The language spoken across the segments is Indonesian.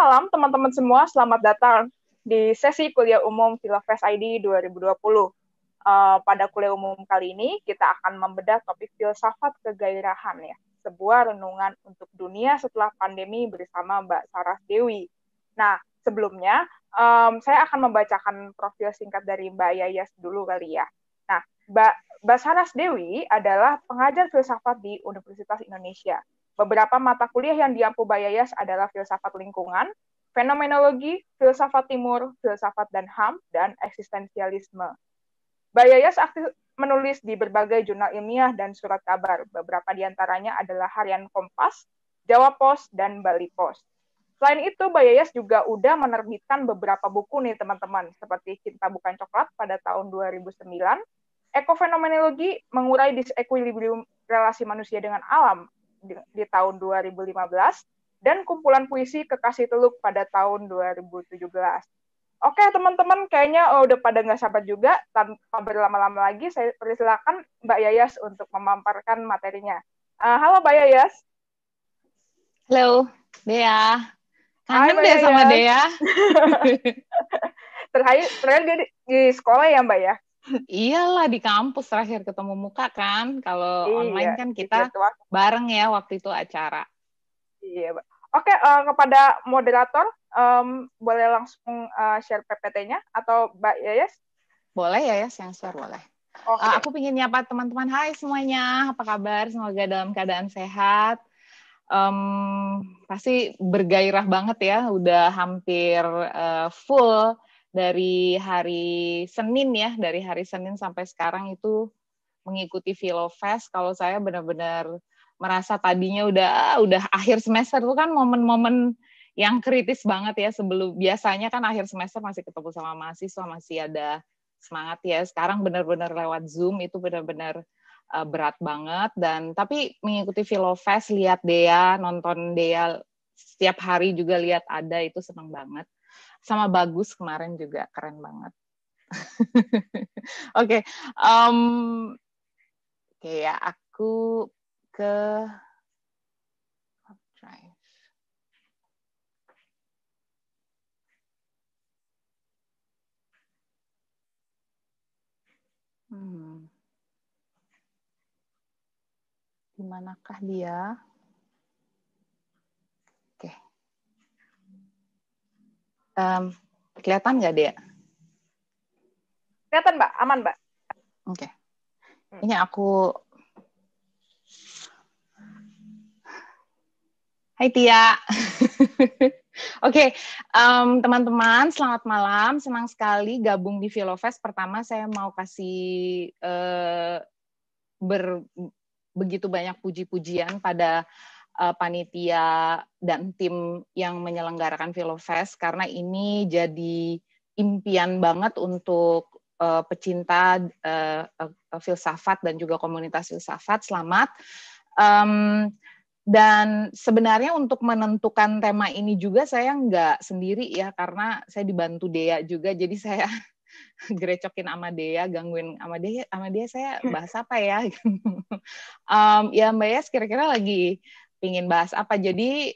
malam teman-teman semua, selamat datang di sesi kuliah umum Filofest ID 2020. Pada kuliah umum kali ini kita akan membedah topik filsafat kegairahan ya, sebuah renungan untuk dunia setelah pandemi bersama Mbak Saras Dewi. Nah, sebelumnya saya akan membacakan profil singkat dari Mbak Yayas dulu kali ya. Nah, Mbak Saras Dewi adalah pengajar filsafat di Universitas Indonesia. Beberapa mata kuliah yang diampu Mbak Yayas adalah filsafat lingkungan, fenomenologi, filsafat timur, filsafat dan HAM, dan eksistensialisme. Mbak Yayas aktif menulis di berbagai jurnal ilmiah dan surat kabar. Beberapa di antaranya adalah Harian Kompas, Jawa Post, dan Bali Post. Selain itu, Mbak Yayas juga udah menerbitkan beberapa buku nih teman-teman, seperti Cinta Bukan Coklat pada tahun 2009, Ekofenomenologi, mengurai disequilibrium relasi manusia dengan alam di tahun 2015, dan kumpulan puisi Kekasih Teluk pada tahun 2017. Oke teman-teman, kayaknya udah pada nggak sabar juga. Tanpa berlama-lama lagi, saya persilakan Mbak Yayas untuk memaparkan materinya. Halo Mbak Yayas. Halo, Dea. Hai Kangen Mbak deh Yayas. sama Dea. Terakhir di sekolah ya Mbak ya? Iyalah, di kampus terakhir ketemu muka kan. Kalau online kan kita bareng ya waktu itu acara. Iya, Mbak. Oke, kepada moderator, boleh langsung share PPT-nya atau Mbak Yayas? Boleh ya, yang share boleh. Okay. Aku ingin nyapa teman-teman. Hai semuanya, apa kabar? Semoga dalam keadaan sehat. Pasti bergairah banget ya, udah hampir full dari hari Senin ya, dari hari Senin sampai sekarang itu mengikuti Filofest. Kalau saya benar-benar merasa tadinya udah akhir semester itu kan momen-momen yang kritis banget ya, sebelum biasanya kan akhir semester masih ketemu sama mahasiswa, masih ada semangat ya. Sekarang benar-benar lewat Zoom itu benar-benar berat banget. Dan tapi mengikuti Filofest, lihat Dea, nonton Dea setiap hari juga lihat ada, itu senang banget. Sama Bagus kemarin juga keren banget. Oke, ya aku ke drive. Di manakah dia? Oke. Kelihatan nggak dia? Kelihatan Mbak, aman Mbak. Oke. Ini aku. Hai Tia. Oke, teman-teman, selamat malam. Senang sekali gabung di Filofest. Pertama, saya mau kasih begitu banyak puji-pujian pada panitia dan tim yang menyelenggarakan Filofest, karena ini jadi impian banget untuk pecinta filsafat dan juga komunitas filsafat. Selamat. Dan sebenarnya untuk menentukan tema ini juga saya nggak sendiri ya, karena saya dibantu Dea juga, jadi saya gerecokin sama Dea, gangguin sama Dea saya bahas apa ya? Ya Mbak Yas kira-kira lagi pingin bahas apa. Jadi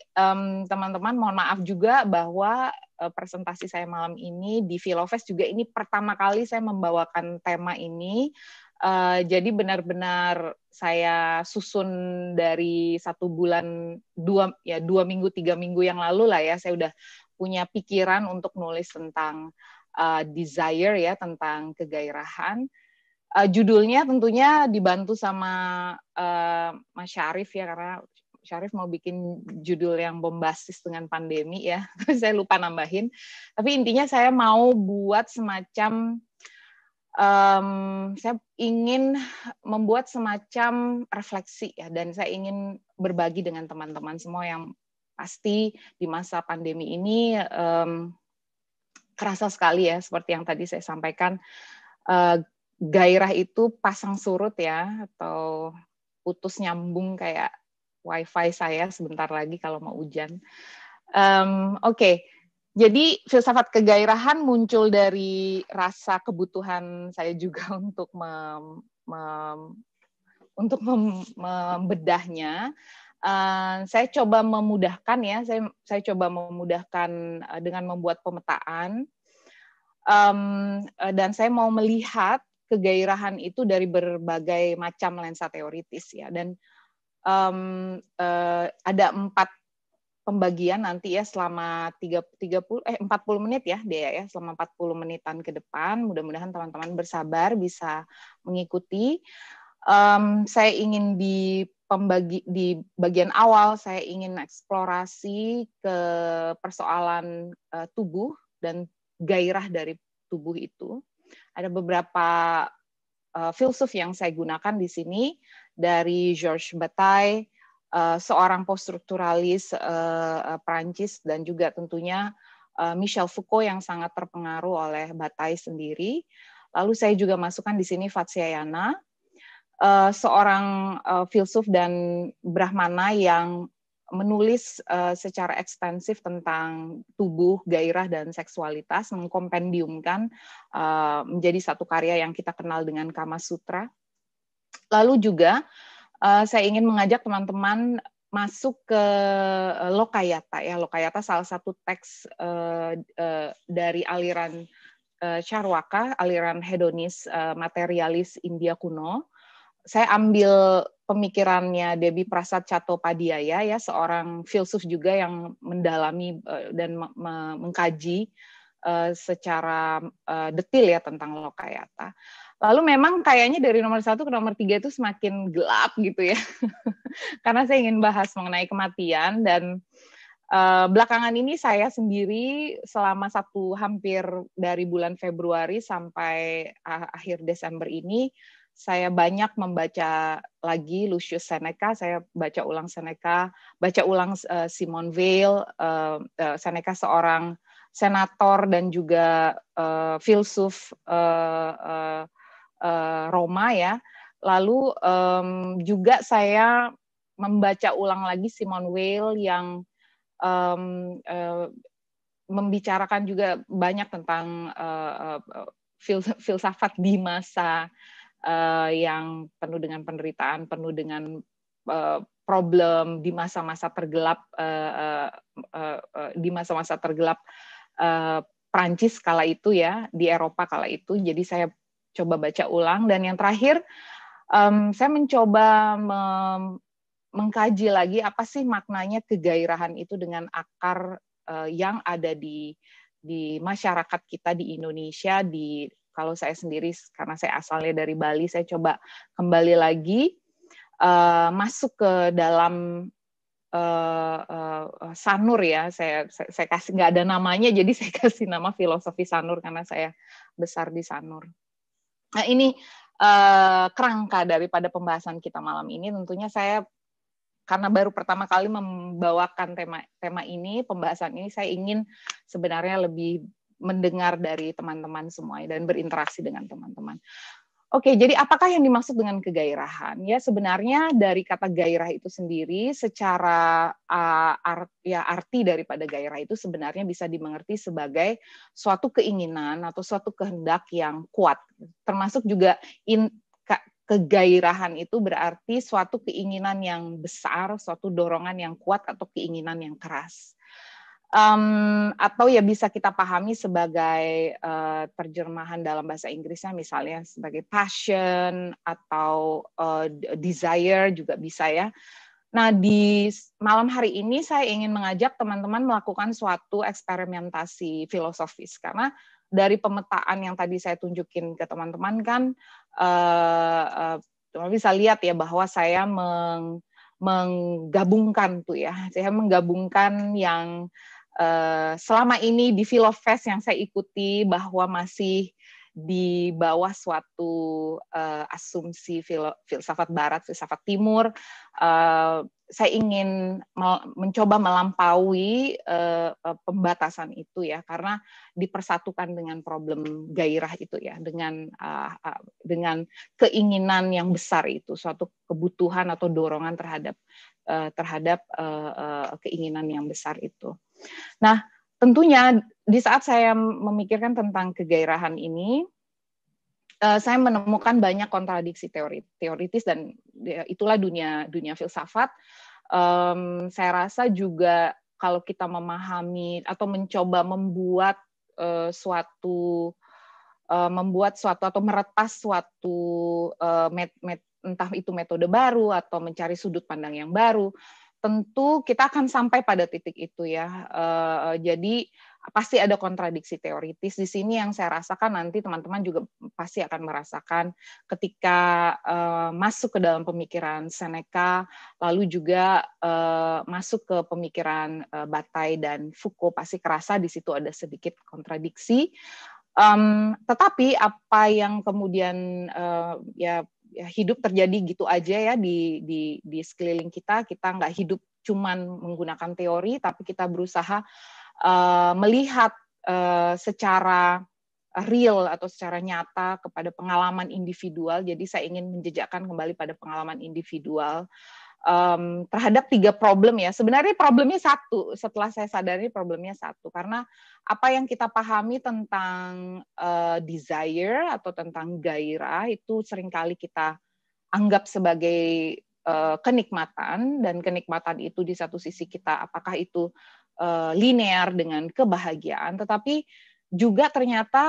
teman-teman mohon maaf juga bahwa presentasi saya malam ini di Filofest juga ini pertama kali saya membawakan tema ini. Jadi benar-benar saya susun dari 1 bulan, 2 minggu, 3 minggu yang lalu lah ya, saya udah punya pikiran untuk nulis tentang desire ya, tentang kegairahan. Judulnya tentunya dibantu sama Mas Syarif ya, karena Syarif mau bikin judul yang bombastis dengan pandemi ya, saya lupa nambahin. Tapi intinya saya mau buat semacam saya ingin membuat semacam refleksi ya, dan saya ingin berbagi dengan teman-teman semua yang pasti di masa pandemi ini kerasa sekali ya, seperti yang tadi saya sampaikan, gairah itu pasang surut ya, atau putus nyambung kayak wifi saya sebentar lagi kalau mau hujan. Oke. Jadi filsafat kegairahan muncul dari rasa kebutuhan saya juga untuk membedahnya. Saya coba memudahkan ya, saya coba memudahkan dengan membuat pemetaan, dan saya mau melihat kegairahan itu dari berbagai macam lensa teoritis ya, dan ada 4 pembagian nanti ya selama 40 menit ya Dea ya, selama 40 menitan ke depan. Mudah-mudahan teman-teman bersabar bisa mengikuti. Saya ingin di bagian awal saya ingin eksplorasi ke persoalan tubuh dan gairah dari tubuh itu. Ada beberapa filsuf yang saya gunakan di sini, dari Georges Bataille, seorang poststrukturalis Prancis, dan juga tentunya Michel Foucault yang sangat terpengaruh oleh Bataille sendiri. Lalu saya juga masukkan di sini Vatsyayana, seorang filsuf dan Brahmana yang menulis secara ekstensif tentang tubuh, gairah, dan seksualitas, mengkompendiumkan menjadi satu karya yang kita kenal dengan Kama Sutra. Lalu juga saya ingin mengajak teman-teman masuk ke Lokayata ya. Lokayata salah satu teks dari aliran Charwaka, aliran hedonis materialis India kuno. Saya ambil pemikirannya Debbie Prasad Chattopadhyaya ya, seorang filsuf juga yang mendalami dan mengkaji secara detail ya tentang Lokayata. Lalu memang kayaknya dari nomor 1 ke nomor 3 itu semakin gelap gitu ya, karena saya ingin bahas mengenai kematian. Dan belakangan ini saya sendiri selama hampir dari bulan Februari sampai akhir Desember ini, saya banyak membaca lagi Lucius Seneca. Saya baca ulang Seneca, baca ulang Simone Weil. Seneca seorang senator dan juga filsuf Roma ya. Lalu juga saya membaca ulang lagi Simone Weil yang membicarakan juga banyak tentang filsafat di masa yang penuh dengan penderitaan, penuh dengan problem di masa-masa tergelap, di masa-masa tergelap Prancis kala itu ya, di Eropa kala itu. Jadi saya coba baca ulang. Dan yang terakhir, saya mencoba mengkaji lagi apa sih maknanya kegairahan itu dengan akar yang ada di masyarakat kita di Indonesia. Kalau saya sendiri, karena saya asalnya dari Bali, saya coba kembali lagi masuk ke dalam Sanur ya. Saya kasih, nggak ada namanya, jadi saya kasih nama filosofi Sanur karena saya besar di Sanur. Nah, ini kerangka daripada pembahasan kita malam ini. Tentunya saya, karena baru pertama kali membawakan tema ini, pembahasan ini, saya ingin sebenarnya lebih mendengar dari teman-teman semua dan berinteraksi dengan teman-teman. Oke, jadi apakah yang dimaksud dengan kegairahan? Ya, sebenarnya dari kata gairah itu sendiri, secara arti daripada gairah itu sebenarnya bisa dimengerti sebagai suatu keinginan atau suatu kehendak yang kuat. Termasuk juga kegairahan itu berarti suatu keinginan yang besar, suatu dorongan yang kuat atau keinginan yang keras. Atau ya bisa kita pahami sebagai terjemahan dalam bahasa Inggrisnya misalnya sebagai passion atau desire juga bisa ya. Nah, di malam hari ini saya ingin mengajak teman-teman melakukan suatu eksperimentasi filosofis, karena dari pemetaan yang tadi saya tunjukin ke teman-teman kan teman-teman bisa lihat ya bahwa saya menggabungkan tuh ya, saya menggabungkan yang selama ini di Filofest yang saya ikuti bahwa masih di bawah suatu asumsi filsafat Barat, filsafat Timur. Saya ingin mencoba melampaui pembatasan itu ya, karena dipersatukan dengan problem gairah itu ya, dengan keinginan yang besar itu, suatu kebutuhan atau dorongan terhadap keinginan yang besar itu. Nah, tentunya di saat saya memikirkan tentang kegairahan ini, saya menemukan banyak kontradiksi teoritis, dan itulah dunia filsafat. Saya rasa juga kalau kita memahami atau mencoba membuat suatu atau meretas suatu entah itu metode baru atau mencari sudut pandang yang baru, tentu kita akan sampai pada titik itu ya. Jadi pasti ada kontradiksi teoritis di sini yang saya rasakan nanti teman-teman juga pasti akan merasakan ketika masuk ke dalam pemikiran Seneca, lalu juga masuk ke pemikiran Bataille dan Foucault, pasti kerasa di situ ada sedikit kontradiksi. Tetapi apa yang kemudian ya hidup terjadi gitu aja ya di sekeliling kita nggak hidup cuman menggunakan teori, tapi kita berusaha melihat secara real atau secara nyata kepada pengalaman individual. Jadi saya ingin menjejakkan kembali pada pengalaman individual terhadap 3 problem ya. Sebenarnya problemnya satu, setelah saya sadari problemnya satu, karena apa yang kita pahami tentang desire atau tentang gairah itu seringkali kita anggap sebagai kenikmatan, dan kenikmatan itu di satu sisi kita apakah itu linear dengan kebahagiaan, tetapi juga ternyata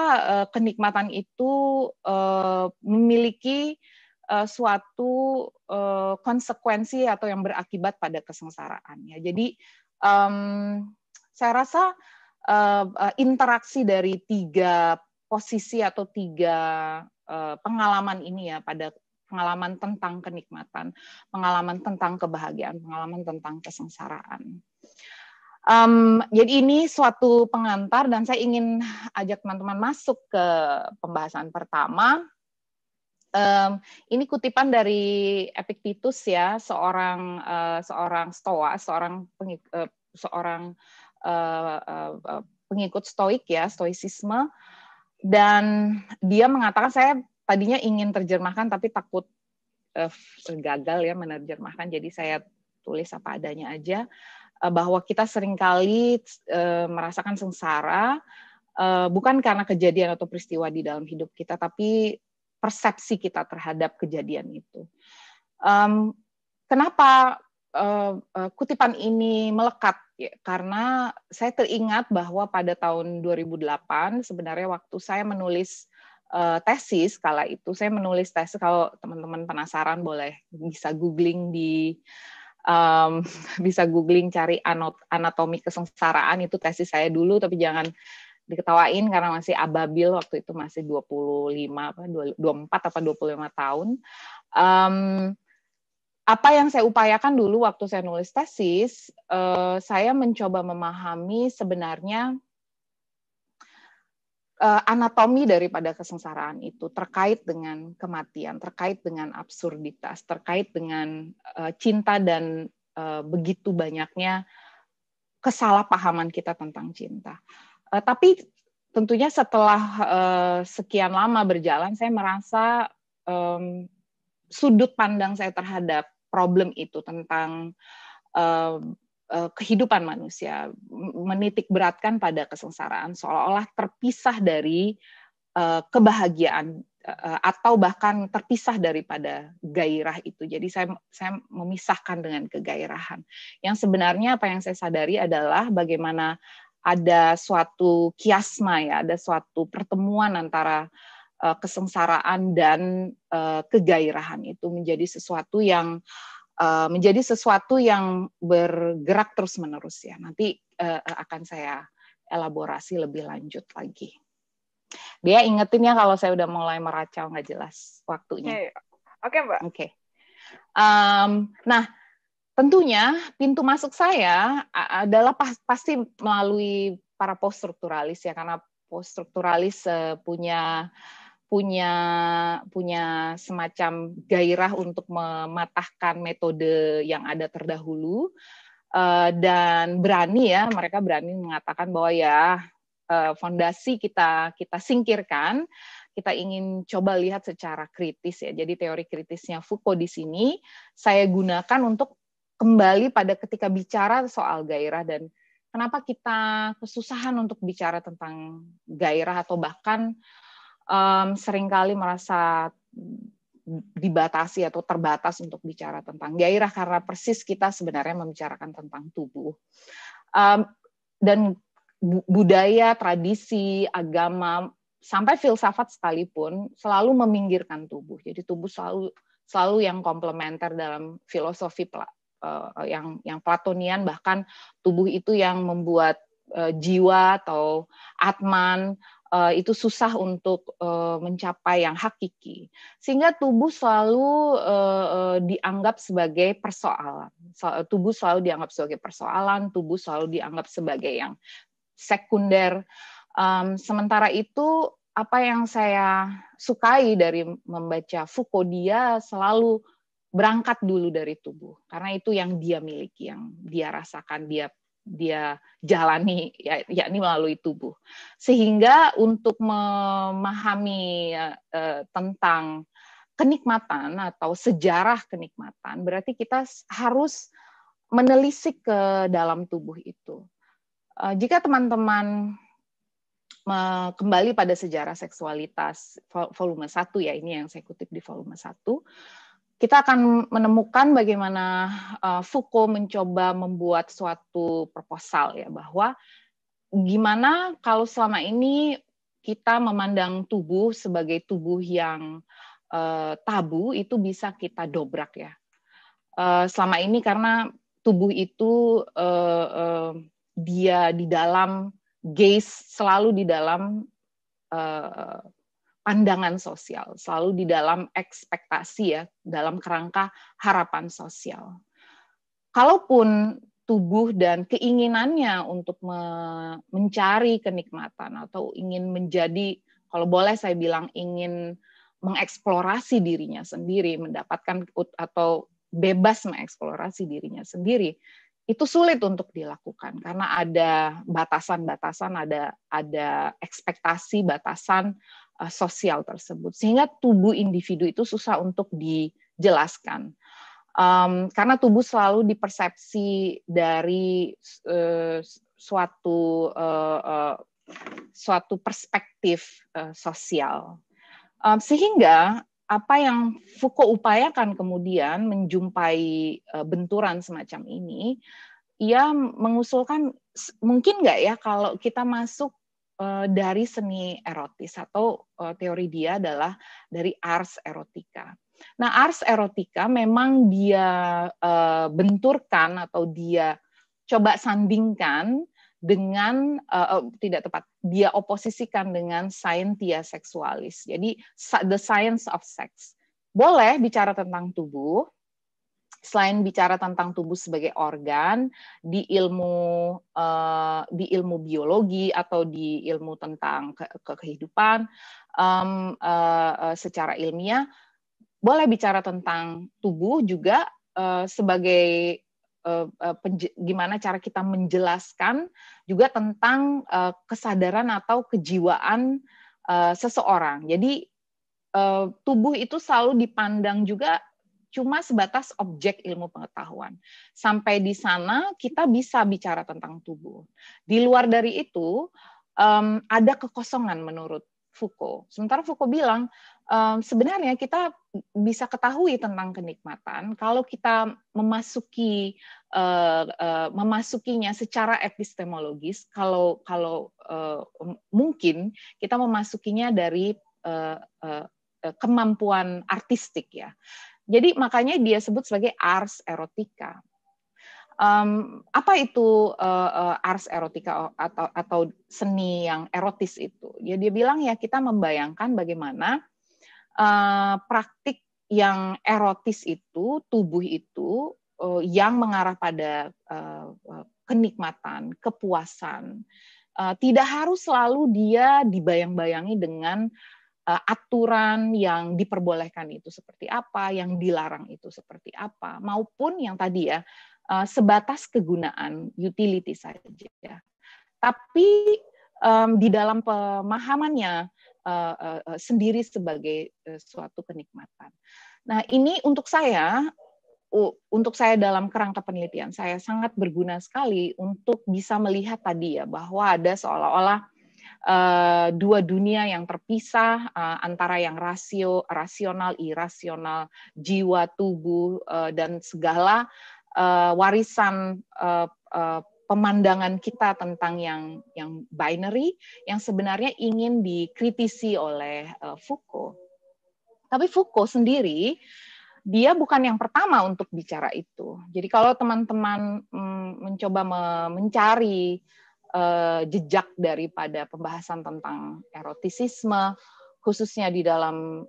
kenikmatan itu memiliki suatu konsekuensi atau yang berakibat pada kesengsaraan. Ya. Jadi saya rasa interaksi dari 3 posisi atau 3 pengalaman ini ya, pada pengalaman tentang kenikmatan, pengalaman tentang kebahagiaan, pengalaman tentang kesengsaraan. Jadi ini suatu pengantar dan saya ingin ajak teman-teman masuk ke pembahasan pertama. Ini kutipan dari Epictetus ya, seorang Stoa, seorang pengikut Stoik ya, Stoicisme, dan dia mengatakan, saya tadinya ingin terjemahkan tapi takut gagal ya menerjemahkan, jadi saya tulis apa adanya aja, bahwa kita seringkali merasakan sengsara bukan karena kejadian atau peristiwa di dalam hidup kita, tapi persepsi kita terhadap kejadian itu. Kenapa kutipan ini melekat? Ya, karena saya teringat bahwa pada tahun 2008 sebenarnya waktu saya menulis tesis, kala itu saya menulis tesis, kalau teman-teman penasaran boleh bisa googling bisa googling cari anatomi kesengsaraan, itu tesis saya dulu, tapi jangan diketawain karena masih ababil, waktu itu masih 24 atau 25 tahun. Apa yang saya upayakan dulu waktu saya nulis tesis, saya mencoba memahami sebenarnya anatomi daripada kesengsaraan itu terkait dengan kematian, terkait dengan absurditas, terkait dengan cinta dan begitu banyaknya kesalahpahaman kita tentang cinta. Tapi tentunya setelah sekian lama berjalan, saya merasa sudut pandang saya terhadap problem itu tentang kehidupan manusia menitik beratkan pada kesengsaraan, seolah-olah terpisah dari kebahagiaan atau bahkan terpisah daripada gairah itu. Jadi saya memisahkan dengan kegairahan. Yang sebenarnya apa yang saya sadari adalah bagaimana ada suatu kiasma ya, ada suatu pertemuan antara kesengsaraan dan kegairahan itu menjadi sesuatu yang bergerak terus-menerus ya. Nanti akan saya elaborasi lebih lanjut lagi. Dia ingetin ya kalau saya udah mulai meracau nggak jelas waktunya. Oke, Mbak. Oke. Nah, tentunya pintu masuk saya adalah pasti melalui para poststrukturalis ya, karena poststrukturalis punya semacam gairah untuk mematahkan metode yang ada terdahulu, dan mereka berani mengatakan bahwa ya fondasi kita singkirkan, kita ingin coba lihat secara kritis ya. Jadi teori kritisnya Foucault di sini saya gunakan untuk kembali pada ketika bicara soal gairah, dan kenapa kita kesusahan untuk bicara tentang gairah atau bahkan seringkali merasa dibatasi atau terbatas untuk bicara tentang gairah karena persis kita sebenarnya membicarakan tentang tubuh. Dan budaya, tradisi, agama, sampai filsafat sekalipun selalu meminggirkan tubuh. Jadi tubuh selalu yang komplementer dalam filosofi yang Platonian, bahkan tubuh itu yang membuat jiwa atau atman itu susah untuk mencapai yang hakiki, sehingga tubuh selalu dianggap sebagai persoalan. Tubuh selalu dianggap sebagai persoalan, tubuh selalu dianggap sebagai yang sekunder. Sementara itu, apa yang saya sukai dari membaca Foucault, dia selalu berangkat dulu dari tubuh, karena itu yang dia miliki, yang dia rasakan, dia jalani, yakni melalui tubuh. Sehingga untuk memahami tentang kenikmatan atau sejarah kenikmatan, berarti kita harus menelisik ke dalam tubuh itu. Jika teman-teman kembali pada sejarah seksualitas volume 1, ya ini yang saya kutip di volume 1, kita akan menemukan bagaimana Foucault mencoba membuat suatu proposal, ya, bahwa gimana kalau selama ini kita memandang tubuh sebagai tubuh yang tabu, itu bisa kita dobrak, ya. Selama ini karena tubuh itu dia di dalam gaze, selalu di dalam pandangan sosial, selalu di dalam ekspektasi, ya, dalam kerangka harapan sosial. Kalaupun tubuh dan keinginannya untuk mencari kenikmatan atau ingin menjadi, kalau boleh saya bilang, ingin mengeksplorasi dirinya sendiri, mendapatkan atau bebas mengeksplorasi dirinya sendiri, itu sulit untuk dilakukan karena ada batasan-batasan, ada ekspektasi batasan sosial tersebut, sehingga tubuh individu itu susah untuk dijelaskan. Karena tubuh selalu dipersepsi dari suatu perspektif sosial, sehingga apa yang Foucault upayakan kemudian menjumpai benturan semacam ini, ia mengusulkan mungkin nggak ya kalau kita masuk dari seni erotis, atau teori dia adalah dari ars erotica. Nah, ars erotica memang dia benturkan atau dia coba sandingkan dengan tidak tepat, dia oposisikan dengan scientia sexualis. Jadi the science of sex. Boleh bicara tentang tubuh, selain bicara tentang tubuh sebagai organ di ilmu biologi atau di ilmu tentang kehidupan secara ilmiah, boleh bicara tentang tubuh juga sebagai gimana cara kita menjelaskan juga tentang kesadaran atau kejiwaan seseorang. Jadi tubuh itu selalu dipandang juga cuma sebatas objek ilmu pengetahuan. Sampai di sana kita bisa bicara tentang tubuh. Di luar dari itu ada kekosongan menurut Foucault. Sementara Foucault bilang sebenarnya kita bisa ketahui tentang kenikmatan kalau kita memasukinya secara epistemologis. Kalau mungkin kita memasukinya dari kemampuan artistik, ya. Jadi makanya dia sebut sebagai ars erotica. Apa itu ars erotica atau seni yang erotis itu? Ya, dia bilang ya kita membayangkan bagaimana praktik yang erotis itu, tubuh itu yang mengarah pada kenikmatan, kepuasan. Tidak harus selalu dia dibayang-bayangi dengan aturan yang diperbolehkan itu seperti apa, yang dilarang itu seperti apa, maupun yang tadi ya sebatas kegunaan utility saja. Tapi di dalam pemahamannya sendiri sebagai suatu kenikmatan. Nah, ini untuk saya dalam kerangka penelitian saya sangat berguna sekali untuk bisa melihat tadi ya bahwa ada seolah-olah dua dunia yang terpisah antara yang rasional, irasional, jiwa, tubuh, dan segala warisan pemandangan kita tentang yang binary yang sebenarnya ingin dikritisi oleh Foucault. Tapi Foucault sendiri dia bukan yang pertama untuk bicara itu. Jadi kalau teman-teman mencoba mencari jejak daripada pembahasan tentang erotisisme, khususnya di dalam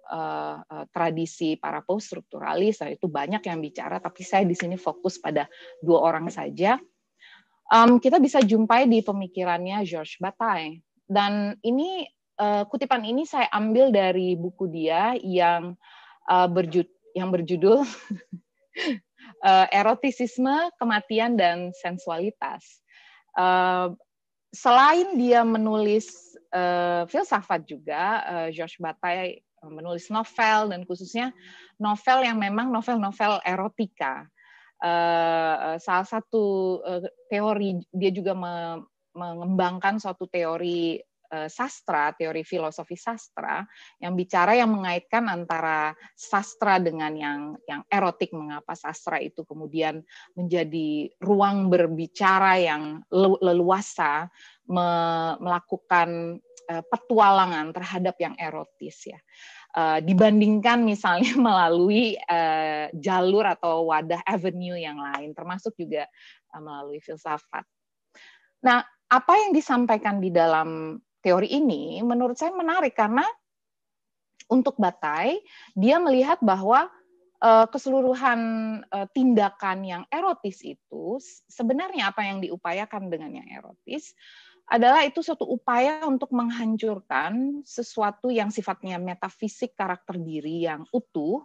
tradisi para poststrukturalis, itu banyak yang bicara, tapi saya di sini fokus pada dua orang saja. Kita bisa jumpai di pemikirannya Georges Bataille. Dan ini kutipan ini saya ambil dari buku dia yang berjudul Erotisisme, Kematian, dan Sensualitas. Selain dia menulis filsafat juga, Georges Bataille menulis novel, dan khususnya novel yang memang novel-novel erotika. Salah satu teori, dia juga mengembangkan suatu teori sastra, teori filosofi sastra, yang mengaitkan antara sastra dengan yang erotik, mengapa sastra itu kemudian menjadi ruang berbicara yang leluasa, melakukan petualangan terhadap yang erotis ya. Dibandingkan misalnya melalui jalur atau wadah avenue yang lain, termasuk juga melalui filsafat. Nah, apa yang disampaikan di dalam teori ini menurut saya menarik karena untuk Bataille dia melihat bahwa keseluruhan tindakan yang erotis itu sebenarnya apa yang diupayakan dengan yang erotis adalah itu suatu upaya untuk menghancurkan sesuatu yang sifatnya metafisik karakter diri yang utuh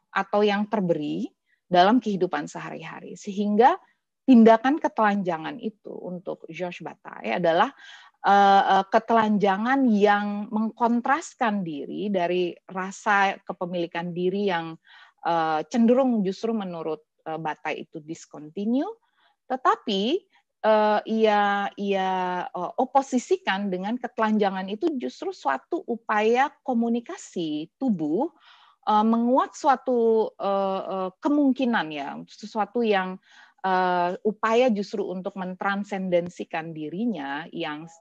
atau yang terberi dalam kehidupan sehari-hari. Sehingga tindakan ketelanjangan itu untuk Georges Bataille adalah ketelanjangan yang mengkontraskan diri dari rasa kepemilikan diri yang cenderung justru menurut Bataille itu discontinue, tetapi ia oposisikan dengan ketelanjangan itu justru suatu upaya komunikasi tubuh, menguat suatu kemungkinan ya, sesuatu yang upaya justru untuk mentransendensikan dirinya yang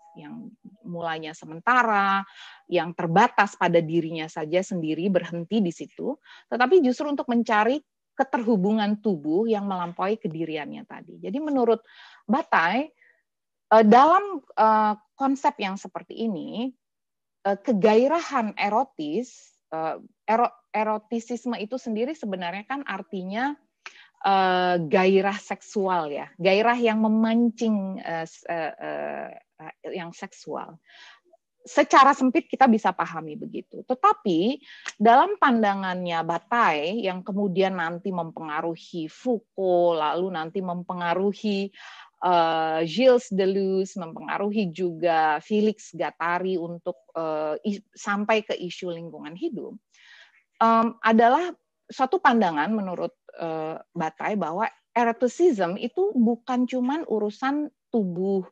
mulanya sementara, yang terbatas pada dirinya saja sendiri, berhenti di situ, tetapi justru untuk mencari keterhubungan tubuh yang melampaui kediriannya tadi. Jadi menurut Bataille, dalam konsep yang seperti ini, kegairahan erotis, erotisisme itu sendiri sebenarnya kan artinya gairah seksual ya, gairah yang memancing yang seksual. Secara sempit kita bisa pahami begitu. Tetapi dalam pandangannya Bataille yang kemudian nanti mempengaruhi Foucault, lalu nanti mempengaruhi Gilles Deleuze, mempengaruhi juga Félix Guattari untuk sampai ke isu lingkungan hidup, adalah suatu pandangan menurut Bataille bahwa eroticism itu bukan cuman urusan tubuh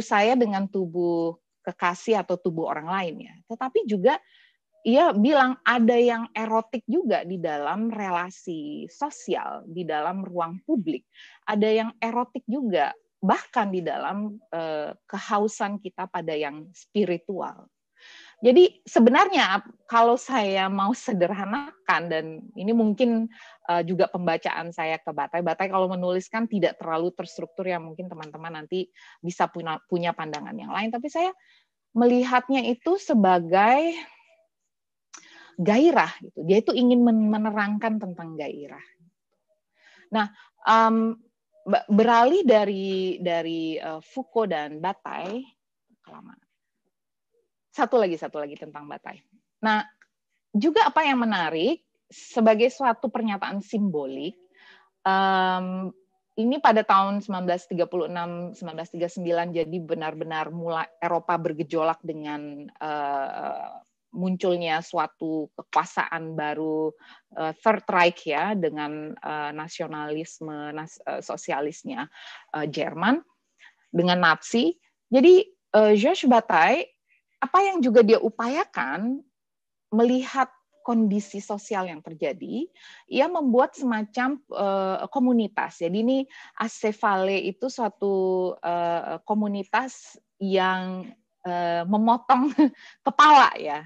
saya dengan tubuh kekasih atau tubuh orang lain ya, tetapi juga ia bilang ada yang erotik juga di dalam relasi sosial, di dalam ruang publik, ada yang erotik juga bahkan di dalam kehausan kita pada yang spiritual. Jadi sebenarnya kalau saya mau sederhanakan, dan ini mungkin juga pembacaan saya ke Bataille kalau menuliskan tidak terlalu terstruktur ya, mungkin teman-teman nanti bisa punya pandangan yang lain, tapi saya melihatnya itu sebagai gairah gitu. Dia itu ingin menerangkan tentang gairah. Nah, beralih dari Foucault dan Bataille, kelamaan. Satu lagi tentang Bataille. Nah, juga apa yang menarik sebagai suatu pernyataan simbolik, ini pada tahun 1936-1939 jadi benar-benar mulai Eropa bergejolak dengan munculnya suatu kekuasaan baru, Third Reich ya, dengan nasionalisme sosialisnya Jerman dengan Nazi. Jadi Georges Bataille, apa yang juga dia upayakan, melihat kondisi sosial yang terjadi, ia membuat semacam komunitas. Jadi ini Acéphale itu suatu komunitas yang memotong kepala ya.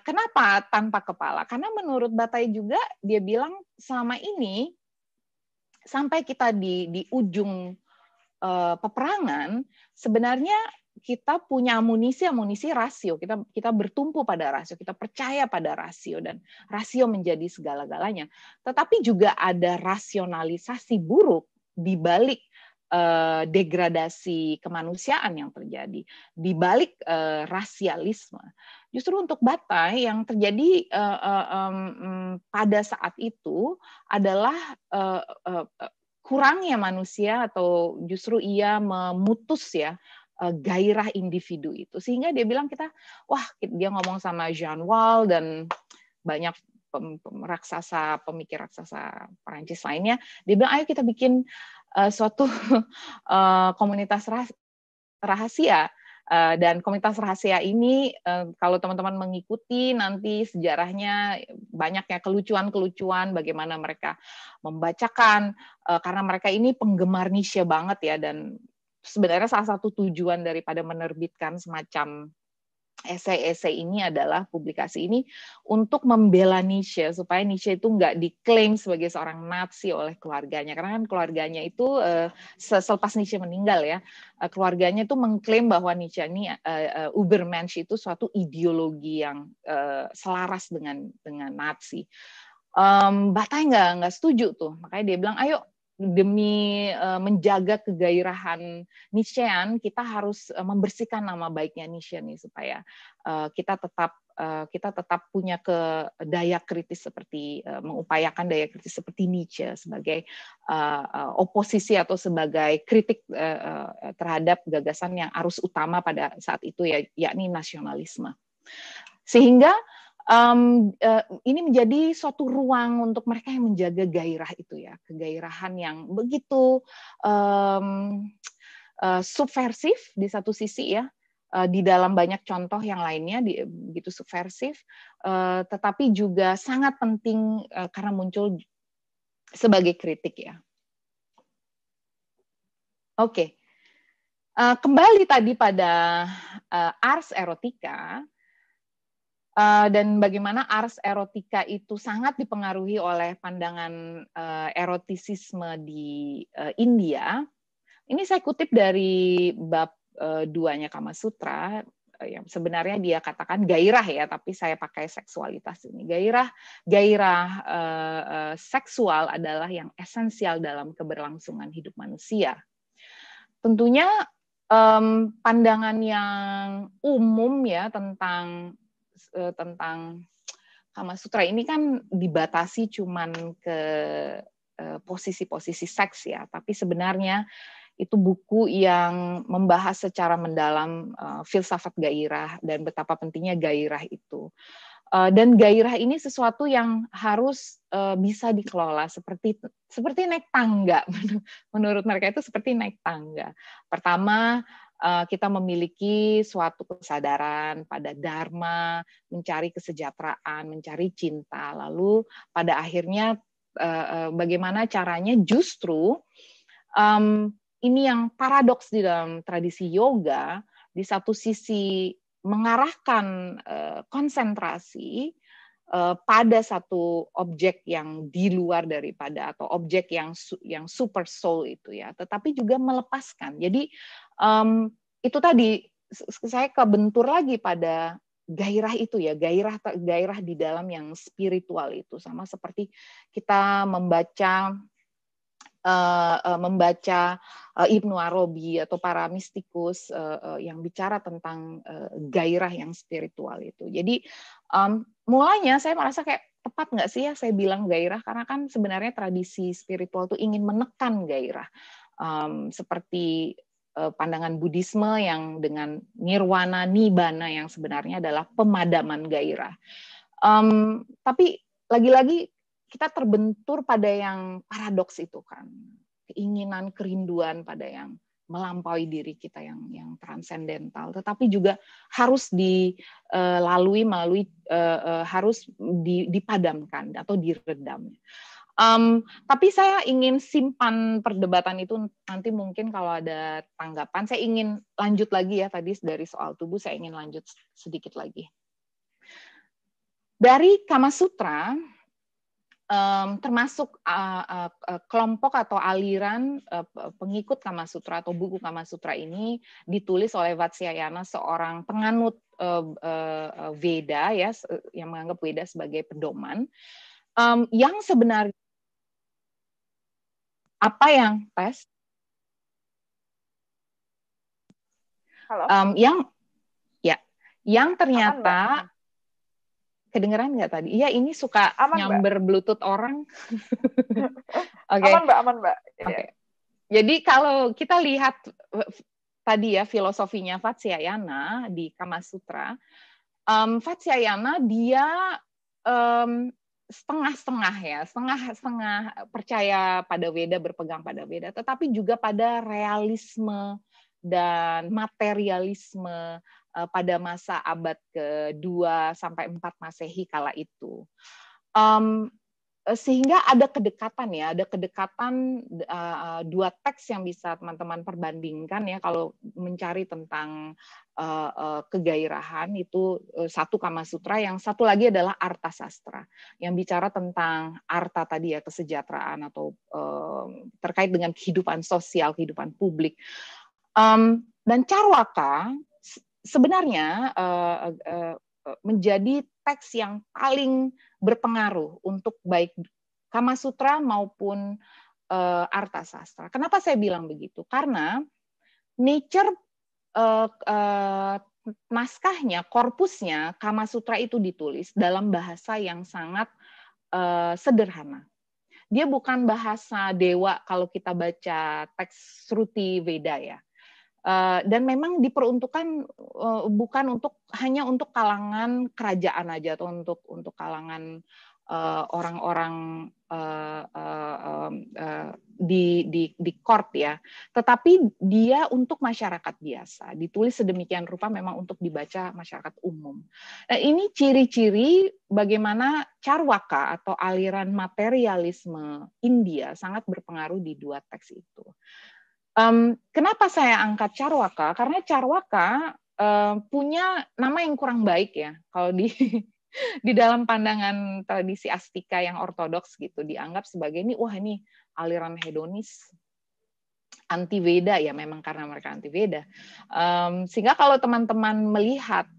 Kenapa tanpa kepala? Karena menurut Bataille juga dia bilang selama ini sampai kita di ujung peperangan, sebenarnya kita punya amunisi rasio, kita bertumpu pada rasio, kita percaya pada rasio, dan rasio menjadi segala-galanya. Tetapi juga ada rasionalisasi buruk di balik degradasi kemanusiaan yang terjadi, di balik rasialisme. Justru untuk Bataille yang terjadi pada saat itu adalah kurangnya manusia, atau justru ia memutus ya gairah individu itu, sehingga dia bilang dia ngomong sama Jean Wahl dan banyak pemikir raksasa Perancis lainnya, dia bilang ayo kita bikin suatu komunitas rahasia. Dan komunitas rahasia ini, kalau teman-teman mengikuti nanti sejarahnya, banyaknya kelucuan-kelucuan bagaimana mereka membacakan, karena mereka ini penggemar Nietzsche banget ya, dan sebenarnya salah satu tujuan daripada menerbitkan semacam esai-esai ini adalah publikasi ini untuk membela Nietzsche, supaya Nietzsche itu nggak diklaim sebagai seorang Nazi oleh keluarganya, karena kan keluarganya itu selepas Nietzsche meninggal ya, keluarganya itu mengklaim bahwa Nietzsche ini Übermensch itu suatu ideologi yang selaras dengan Nazi. Bataille nggak setuju tuh, makanya dia bilang ayo demi menjaga kegairahan Nietzschean, kita harus membersihkan nama baiknya Nietzsche nih, supaya kita tetap punya daya kritis seperti mengupayakan daya kritis seperti Nietzsche sebagai oposisi atau sebagai kritik terhadap gagasan yang arus utama pada saat itu ya, yakni nasionalisme. Sehingga ini menjadi suatu ruang untuk mereka yang menjaga gairah itu ya, kegairahan yang begitu subversif di satu sisi ya, di dalam banyak contoh yang lainnya begitu subversif, tetapi juga sangat penting karena muncul sebagai kritik ya. Oke. Kembali tadi pada ars erotica. Dan bagaimana ars erotika itu sangat dipengaruhi oleh pandangan erotisisme di India. Ini saya kutip dari bab 2-nya Kama Sutra, yang sebenarnya dia katakan gairah ya, tapi saya pakai seksualitas ini. Gairah seksual adalah yang esensial dalam keberlangsungan hidup manusia. Tentunya pandangan yang umum ya tentang Kama Sutra ini kan dibatasi cuman ke posisi-posisi seks ya, tapi sebenarnya itu buku yang membahas secara mendalam filsafat gairah dan betapa pentingnya gairah itu. Dan gairah ini sesuatu yang harus bisa dikelola seperti naik tangga. Menurut mereka itu seperti naik tangga. Pertama, kita memiliki suatu kesadaran pada dharma, mencari kesejahteraan, mencari cinta. Lalu pada akhirnya bagaimana caranya justru ini yang paradoks di dalam tradisi yoga, di satu sisi mengarahkan konsentrasi pada satu objek yang di luar daripada, atau objek yang super soul itu ya, tetapi juga melepaskan. Jadi itu tadi saya kebentur lagi pada gairah itu ya, gairah di dalam yang spiritual itu, sama seperti kita membaca Ibnu Arabi atau para mistikus yang bicara tentang gairah yang spiritual itu. Jadi mulanya saya merasa kayak tepat nggak sih ya saya bilang gairah, karena kan sebenarnya tradisi spiritual itu ingin menekan gairah, seperti pandangan Buddhisme yang dengan nirwana, nibbana yang sebenarnya adalah pemadaman gairah. Tapi lagi-lagi kita terbentur pada yang paradoks itu kan, keinginan, kerinduan pada yang melampaui diri kita yang transendental, tetapi juga harus harus dipadamkan atau diredam. Tapi saya ingin simpan perdebatan itu nanti mungkin kalau ada tanggapan. Saya ingin lanjut lagi ya tadi dari soal tubuh, saya ingin lanjut sedikit lagi. Dari Kama Sutra, termasuk kelompok atau aliran pengikut Kama Sutra atau buku Kama Sutra ini ditulis oleh Vatsyayana, seorang penganut Veda ya, yang menganggap Veda sebagai pedoman, yang sebenarnya apa yang tes? Halo? Yang ternyata Aman, kedengeran nggak tadi? Iya, ini suka aman, nyamber Mbak. Bluetooth orang. Okay. Aman, Mbak. Okay. Jadi kalau kita lihat tadi ya filosofinya Vatsyayana di Kama Sutra, Vatsyayana dia setengah-setengah ya, setengah percaya pada Veda, berpegang pada Veda, tetapi juga pada realisme dan materialisme pada masa abad ke-2 sampai 4 Masehi kala itu. Sehingga ada kedekatan dua teks yang bisa teman-teman perbandingkan ya kalau mencari tentang kegairahan itu, satu Kama Sutra, yang satu lagi adalah Arta Sastra yang bicara tentang arta tadi ya, kesejahteraan atau terkait dengan kehidupan sosial, kehidupan publik. Dan Carwaka sebenarnya menjadi teks yang paling berpengaruh untuk baik Kama Sutra maupun Arta Sastra. Kenapa saya bilang begitu? Karena nature naskahnya, korpusnya Kama Sutra itu ditulis dalam bahasa yang sangat sederhana. Dia bukan bahasa dewa kalau kita baca teks Shruti Veda ya. Dan memang diperuntukkan bukan hanya untuk kalangan kerajaan aja atau untuk kalangan orang-orang di court ya, tetapi dia untuk masyarakat biasa, ditulis sedemikian rupa memang untuk dibaca masyarakat umum. Nah, ini ciri-ciri bagaimana Carwaka atau aliran materialisme India sangat berpengaruh di dua teks itu. Kenapa saya angkat Carwaka? Karena Carwaka punya nama yang kurang baik ya. Kalau di dalam pandangan tradisi Astika yang ortodoks gitu, dianggap sebagai ini aliran hedonis, anti Veda ya, memang karena mereka anti Veda. Sehingga kalau teman-teman melihat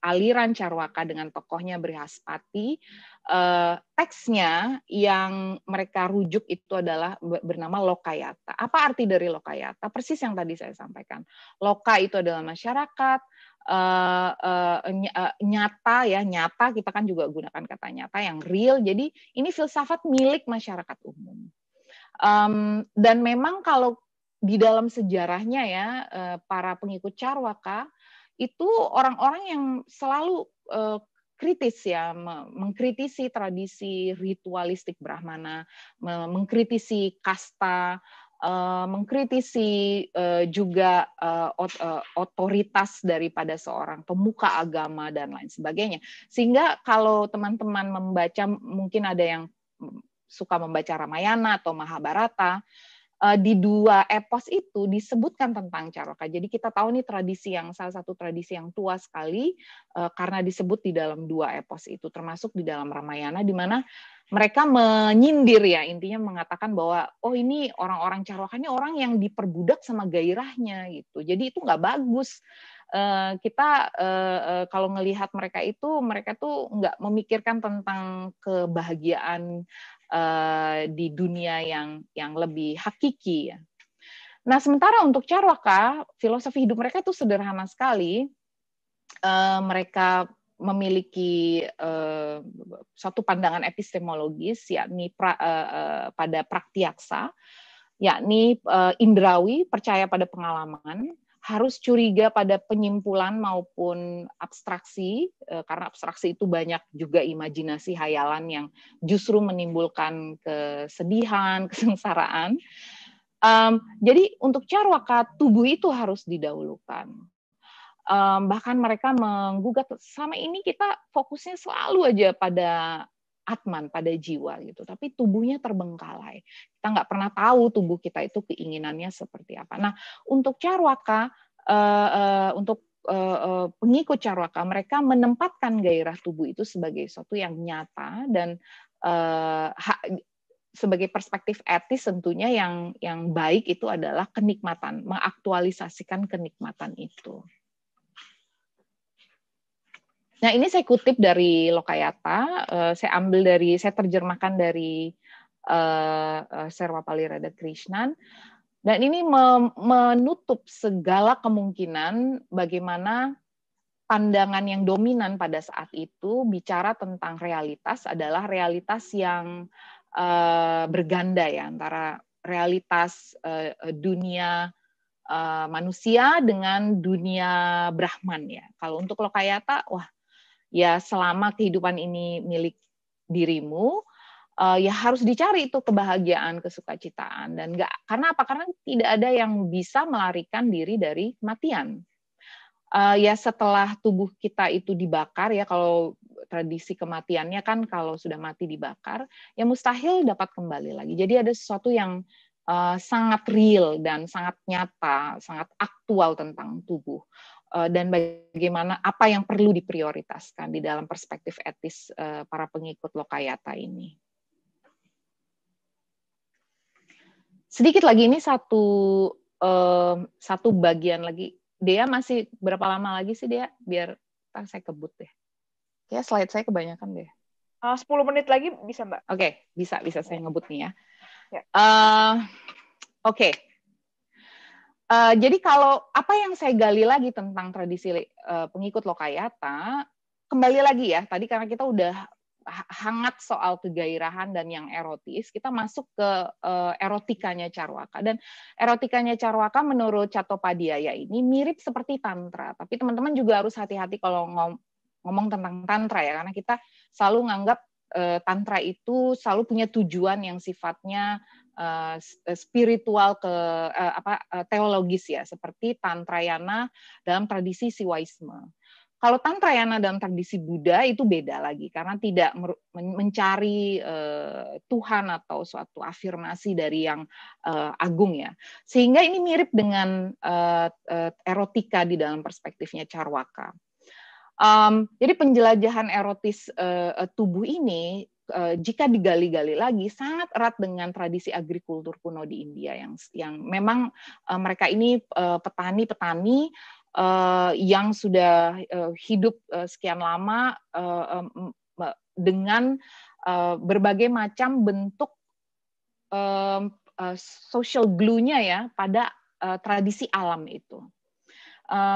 aliran Carwaka dengan tokohnya Brihaspati, teksnya yang mereka rujuk itu adalah bernama Lokayata. Apa arti dari Lokayata? Persis yang tadi saya sampaikan. Loka itu adalah masyarakat, nyata ya, nyata kita kan juga gunakan kata nyata yang real. Jadi ini filsafat milik masyarakat umum. Dan memang kalau di dalam sejarahnya ya, para pengikut Carwaka itu orang-orang yang selalu kritis ya, mengkritisi tradisi ritualistik Brahmana, mengkritisi kasta, mengkritisi juga otoritas daripada seorang pemuka agama dan lain sebagainya. Sehingga kalau teman-teman membaca, mungkin ada yang suka membaca Ramayana atau Mahabharata, di dua epos itu disebutkan tentang Carwaka. Jadi kita tahu nih salah satu tradisi yang tua sekali karena disebut di dalam dua epos itu, termasuk di dalam Ramayana, di mana mereka menyindir ya, intinya mengatakan bahwa ini orang-orang Carwaka ini orang yang diperbudak sama gairahnya gitu. Jadi itu nggak bagus. Kita kalau ngelihat mereka tuh nggak memikirkan tentang kebahagiaan di dunia yang lebih hakiki ya. Nah, sementara untuk Carwaka, filosofi hidup mereka itu sederhana sekali. Mereka memiliki suatu pandangan epistemologis, yakni pada praktiaksa, yakni indrawi, percaya pada pengalaman, harus curiga pada penyimpulan maupun abstraksi, karena abstraksi itu banyak juga imajinasi, hayalan yang justru menimbulkan kesedihan, kesengsaraan. Jadi untuk Carwaka, tubuh itu harus didahulukan. Bahkan mereka menggugat, selama ini kita fokusnya selalu aja pada atman, pada jiwa gitu, tapi tubuhnya terbengkalai. Kita nggak pernah tahu tubuh kita itu keinginannya seperti apa. Nah, untuk Carwaka, untuk pengikut Carwaka, mereka menempatkan gairah tubuh itu sebagai sesuatu yang nyata dan sebagai perspektif etis tentunya yang baik itu adalah kenikmatan, mengaktualisasikan kenikmatan itu. Nah, ini saya kutip dari Lokayata, saya terjemahkan dari Serwapali Radhakrishnan, dan ini menutup segala kemungkinan bagaimana pandangan yang dominan pada saat itu bicara tentang realitas adalah realitas yang berganda ya, antara realitas dunia manusia dengan dunia Brahman ya. Kalau untuk Lokayata, wah ya selama kehidupan ini milik dirimu, ya harus dicari itu kebahagiaan, kesukacitaan, dan enggak, karena apa? Karena tidak ada yang bisa melarikan diri dari kematian. Ya setelah tubuh kita itu dibakar ya, kalau tradisi kematiannya kan kalau sudah mati dibakar, ya mustahil dapat kembali lagi. Jadi ada sesuatu yang sangat real dan sangat nyata, sangat aktual tentang tubuh. Dan bagaimana apa yang perlu diprioritaskan di dalam perspektif etis para pengikut Lokayata ini. Sedikit lagi, ini satu bagian lagi. Dea masih berapa lama lagi sih, Dea? Biar saya kebut deh. Ya, slide saya kebanyakan deh. 10 menit lagi bisa, Mbak? Oke, bisa saya ngebut nih ya. Ya. Oke. Jadi kalau apa yang saya gali lagi tentang tradisi pengikut Lokayata, kembali lagi ya, tadi karena kita udah hangat soal kegairahan dan yang erotis, kita masuk ke erotikanya Carwaka. Dan erotikanya Carwaka menurut Chattopadhyaya ini mirip seperti Tantra. Tapi teman-teman juga harus hati-hati kalau ngomong tentang Tantra ya, karena kita selalu nganggap Tantra itu selalu punya tujuan yang sifatnya spiritual teologis ya, seperti Tantrayana dalam tradisi Siwaisme. Kalau Tantrayana dalam tradisi Buddha itu beda lagi, karena tidak mencari Tuhan atau suatu afirmasi dari yang agung ya. Sehingga ini mirip dengan erotika di dalam perspektifnya Carwaka. Jadi penjelajahan erotis tubuh ini jika digali-gali lagi sangat erat dengan tradisi agrikultur kuno di India yang memang mereka ini petani-petani yang sudah hidup sekian lama dengan berbagai macam bentuk social glue-nya ya pada tradisi alam itu.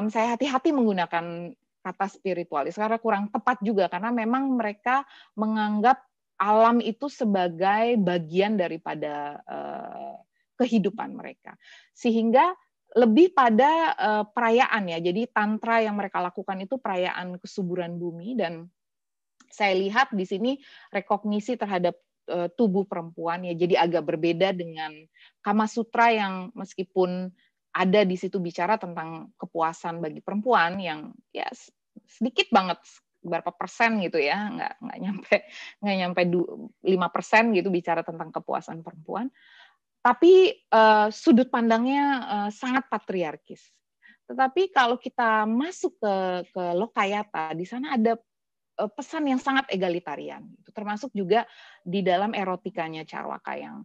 Saya hati-hati menggunakan kata spiritualis karena kurang tepat juga, karena memang mereka menganggap alam itu sebagai bagian daripada kehidupan mereka, sehingga lebih pada perayaan ya. Jadi tantra yang mereka lakukan itu perayaan kesuburan bumi, dan saya lihat di sini rekognisi terhadap tubuh perempuan ya, jadi agak berbeda dengan Kama Sutra yang meskipun ada di situ bicara tentang kepuasan bagi perempuan yang ya sedikit banget, berapa persen gitu ya, nggak nyampe 5% gitu bicara tentang kepuasan perempuan. Tapi sudut pandangnya sangat patriarkis. Tetapi kalau kita masuk ke Lokayata, di sana ada pesan yang sangat egalitarian, termasuk juga di dalam erotikanya Carwaka yang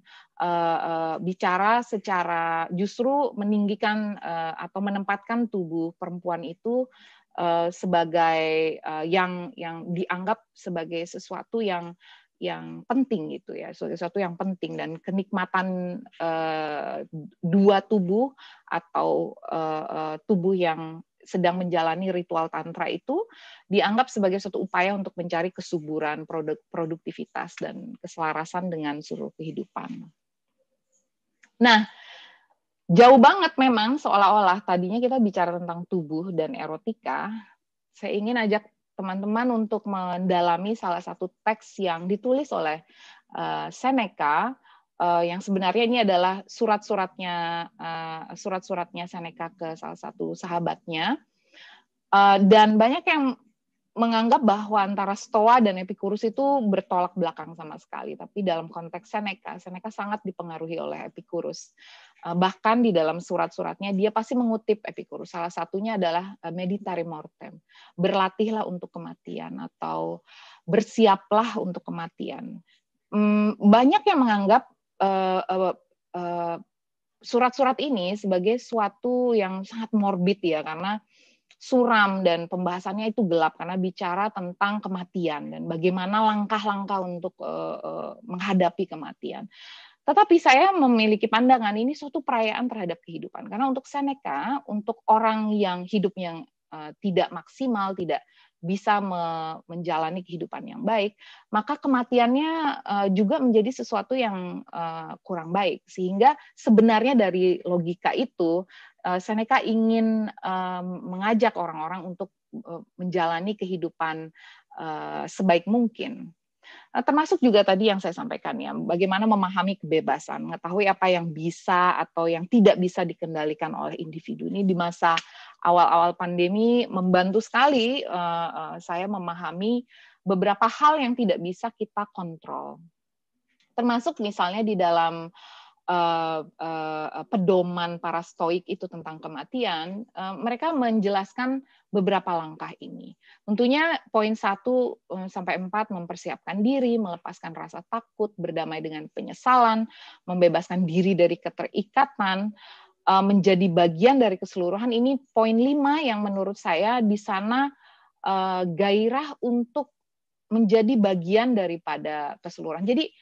bicara secara justru meninggikan atau menempatkan tubuh perempuan itu sebagai yang dianggap sebagai sesuatu yang penting gitu ya, sesuatu yang penting, dan kenikmatan dua tubuh atau tubuh yang sedang menjalani ritual tantra itu dianggap sebagai suatu upaya untuk mencari kesuburan, produktivitas, dan keselarasan dengan seluruh kehidupan. Nah, jauh banget memang, seolah-olah tadinya kita bicara tentang tubuh dan erotika. Saya ingin ajak teman-teman untuk mendalami salah satu teks yang ditulis oleh Seneca yang sebenarnya ini adalah surat-suratnya Seneca ke salah satu sahabatnya. Dan banyak yang menganggap bahwa antara Stoa dan Epicurus itu bertolak belakang sama sekali. Tapi dalam konteks Seneca sangat dipengaruhi oleh Epicurus. Bahkan di dalam surat-suratnya dia pasti mengutip Epicurus. Salah satunya adalah meditare mortem, berlatihlah untuk kematian atau bersiaplah untuk kematian. Banyak yang menganggap surat-surat ini sebagai suatu yang sangat morbid ya, karena suram dan pembahasannya itu gelap karena bicara tentang kematian dan bagaimana langkah-langkah untuk menghadapi kematian. Tetapi saya memiliki pandangan ini suatu perayaan terhadap kehidupan. Karena untuk Seneca, untuk orang yang hidupnya tidak maksimal, tidak bisa menjalani kehidupan yang baik, maka kematiannya juga menjadi sesuatu yang kurang baik. Sehingga sebenarnya dari logika itu, Seneca ingin mengajak orang-orang untuk menjalani kehidupan sebaik mungkin. Termasuk juga tadi yang saya sampaikan ya, bagaimana memahami kebebasan, mengetahui apa yang bisa atau yang tidak bisa dikendalikan oleh individu. Ini di masa awal-awal pandemi membantu sekali saya memahami beberapa hal yang tidak bisa kita kontrol. Termasuk misalnya di dalam pedoman para stoik itu tentang kematian, mereka menjelaskan beberapa langkah ini. Tentunya poin 1 sampai 4 mempersiapkan diri, melepaskan rasa takut, berdamai dengan penyesalan, membebaskan diri dari keterikatan, menjadi bagian dari keseluruhan. Ini poin 5 yang menurut saya di sana gairah untuk menjadi bagian daripada keseluruhan. Jadi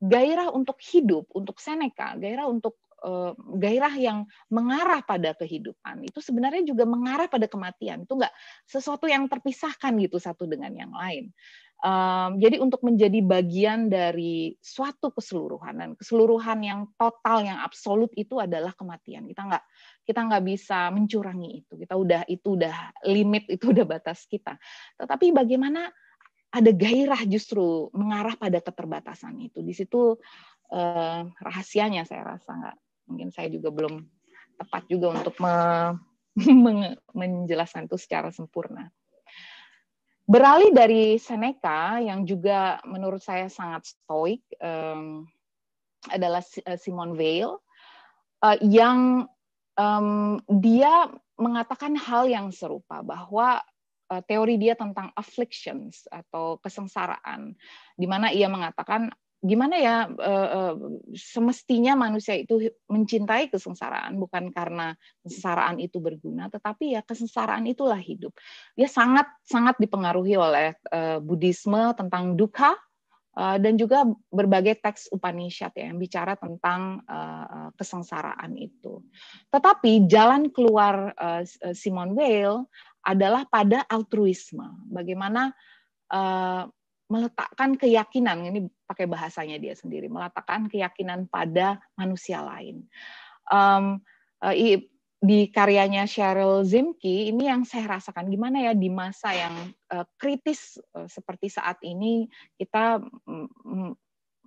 gairah untuk hidup, untuk Seneca, gairah yang mengarah pada kehidupan, itu sebenarnya juga mengarah pada kematian. Itu nggak sesuatu yang terpisahkan gitu satu dengan yang lain. Jadi untuk menjadi bagian dari suatu keseluruhan, dan keseluruhan yang total, yang absolut itu adalah kematian. Kita nggak bisa mencurangi itu. Itu udah limit, itu udah batas kita. Tetapi bagaimana ada gairah justru mengarah pada keterbatasan itu. Di situ rahasianya saya rasa nggak. Mungkin saya juga belum tepat juga untuk menjelaskan itu secara sempurna. Beralih dari Seneca yang juga menurut saya sangat stoik adalah Simone Weil yang dia mengatakan hal yang serupa, bahwa teori dia tentang afflictions atau kesengsaraan, di mana ia mengatakan gimana ya semestinya manusia itu mencintai kesengsaraan bukan karena kesengsaraan itu berguna, tetapi ya kesengsaraan itulah hidup. Dia sangat dipengaruhi oleh Buddhisme tentang dukkha dan juga berbagai teks Upanishad yang bicara tentang kesengsaraan itu. Tetapi jalan keluar Simone Weil adalah pada altruisme. Bagaimana meletakkan keyakinan, ini pakai bahasanya dia sendiri, meletakkan keyakinan pada manusia lain. Di karyanya Sheryl Zimke, ini yang saya rasakan, gimana ya di masa yang kritis seperti saat ini, kita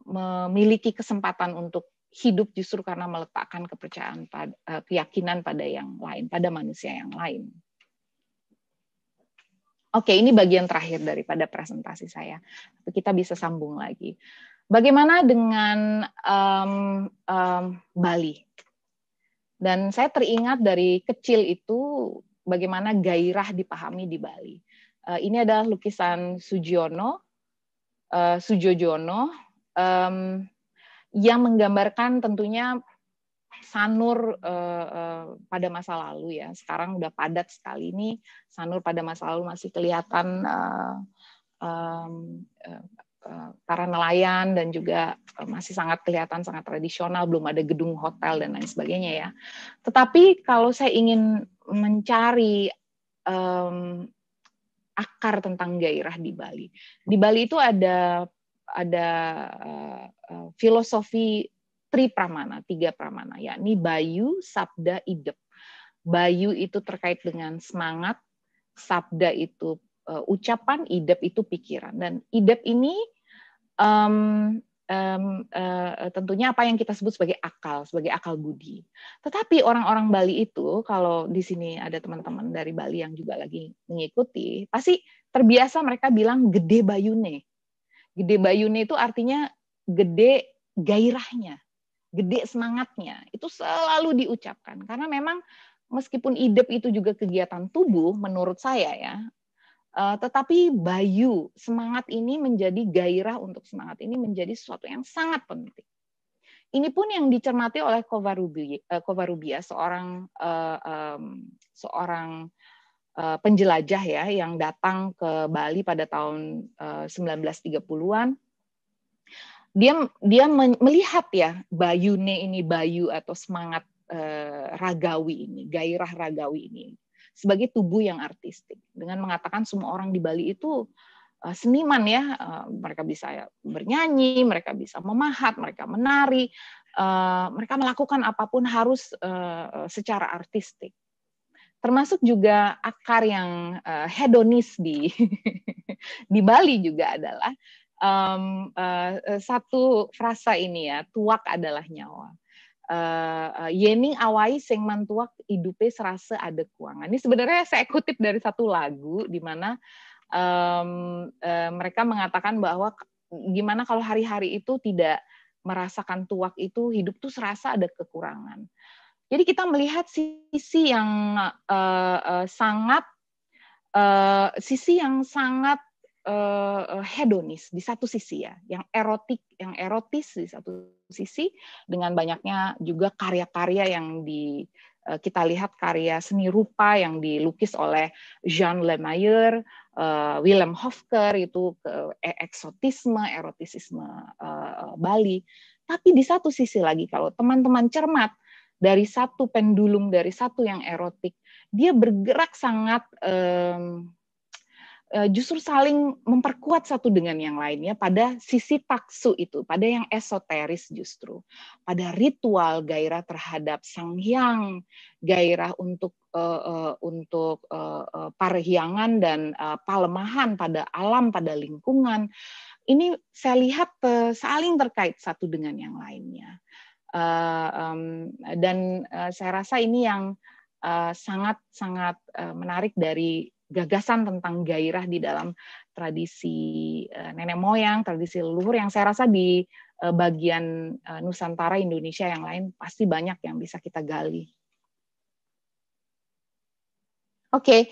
memiliki kesempatan untuk hidup justru karena meletakkan keyakinan pada yang lain, pada manusia yang lain. Oke, ini bagian terakhir daripada presentasi saya. Kita bisa sambung lagi. Bagaimana dengan Bali? Dan saya teringat dari kecil itu bagaimana gairah dipahami di Bali. Ini adalah lukisan Sujojono yang menggambarkan tentunya Sanur pada masa lalu ya. Sekarang udah padat sekali. Ini Sanur pada masa lalu masih kelihatan para nelayan dan juga masih sangat kelihatan sangat tradisional, belum ada gedung hotel dan lain sebagainya ya. Tetapi kalau saya ingin mencari akar tentang gairah di Bali itu ada filosofi tiga pramana, yakni Bayu, Sabda, Idep. Bayu itu terkait dengan semangat, Sabda itu ucapan, Idep itu pikiran. Dan Idep ini tentunya apa yang kita sebut sebagai akal budi. Tetapi orang-orang Bali itu, kalau di sini ada teman-teman dari Bali yang juga lagi mengikuti, pasti terbiasa mereka bilang gede bayune. Gede bayune itu artinya gede gairahnya, gede semangatnya. Itu selalu diucapkan. Karena memang meskipun idep itu juga kegiatan tubuh, menurut saya ya, tetapi bayu, semangat ini menjadi gairah untuk semangat ini menjadi sesuatu yang sangat penting. Ini pun yang dicermati oleh Covarrubias, seorang penjelajah ya yang datang ke Bali pada tahun 1930-an. Dia melihat ya bayune ini, bayu atau semangat ragawi ini, gairah ragawi ini sebagai tubuh yang artistik, dengan mengatakan semua orang di Bali itu seniman ya, mereka bisa bernyanyi, mereka bisa memahat, mereka menari, mereka melakukan apapun harus secara artistik. Termasuk juga akar yang hedonis di di Bali juga adalah satu frasa ini ya, tuak adalah nyawa. Yening awai sing mantuak hidupe serasa ada kuangan. Ini sebenarnya saya kutip dari satu lagu di mana mereka mengatakan bahwa gimana kalau hari-hari itu tidak merasakan tuak itu, hidup tuh serasa ada kekurangan. Jadi kita melihat sisi yang sangat hedonis di satu sisi ya, yang erotis di satu sisi, dengan banyaknya juga karya-karya yang kita lihat, karya seni rupa yang dilukis oleh Jean Lemaire, Willem Hofker, itu eksotisme, erotisisme Bali. Tapi di satu sisi lagi, kalau teman-teman cermat dari satu pendulum, dari satu yang erotik, dia bergerak sangat justru saling memperkuat satu dengan yang lainnya pada sisi taksu itu, pada yang esoteris justru, pada ritual gairah terhadap Sang Hyang, gairah untuk parhyangan dan palemahan pada alam, pada lingkungan. Ini saya lihat saling terkait satu dengan yang lainnya, dan saya rasa ini yang sangat menarik dari gagasan tentang gairah di dalam tradisi nenek moyang, tradisi leluhur, yang saya rasa di bagian Nusantara Indonesia yang lain pasti banyak yang bisa kita gali. Oke,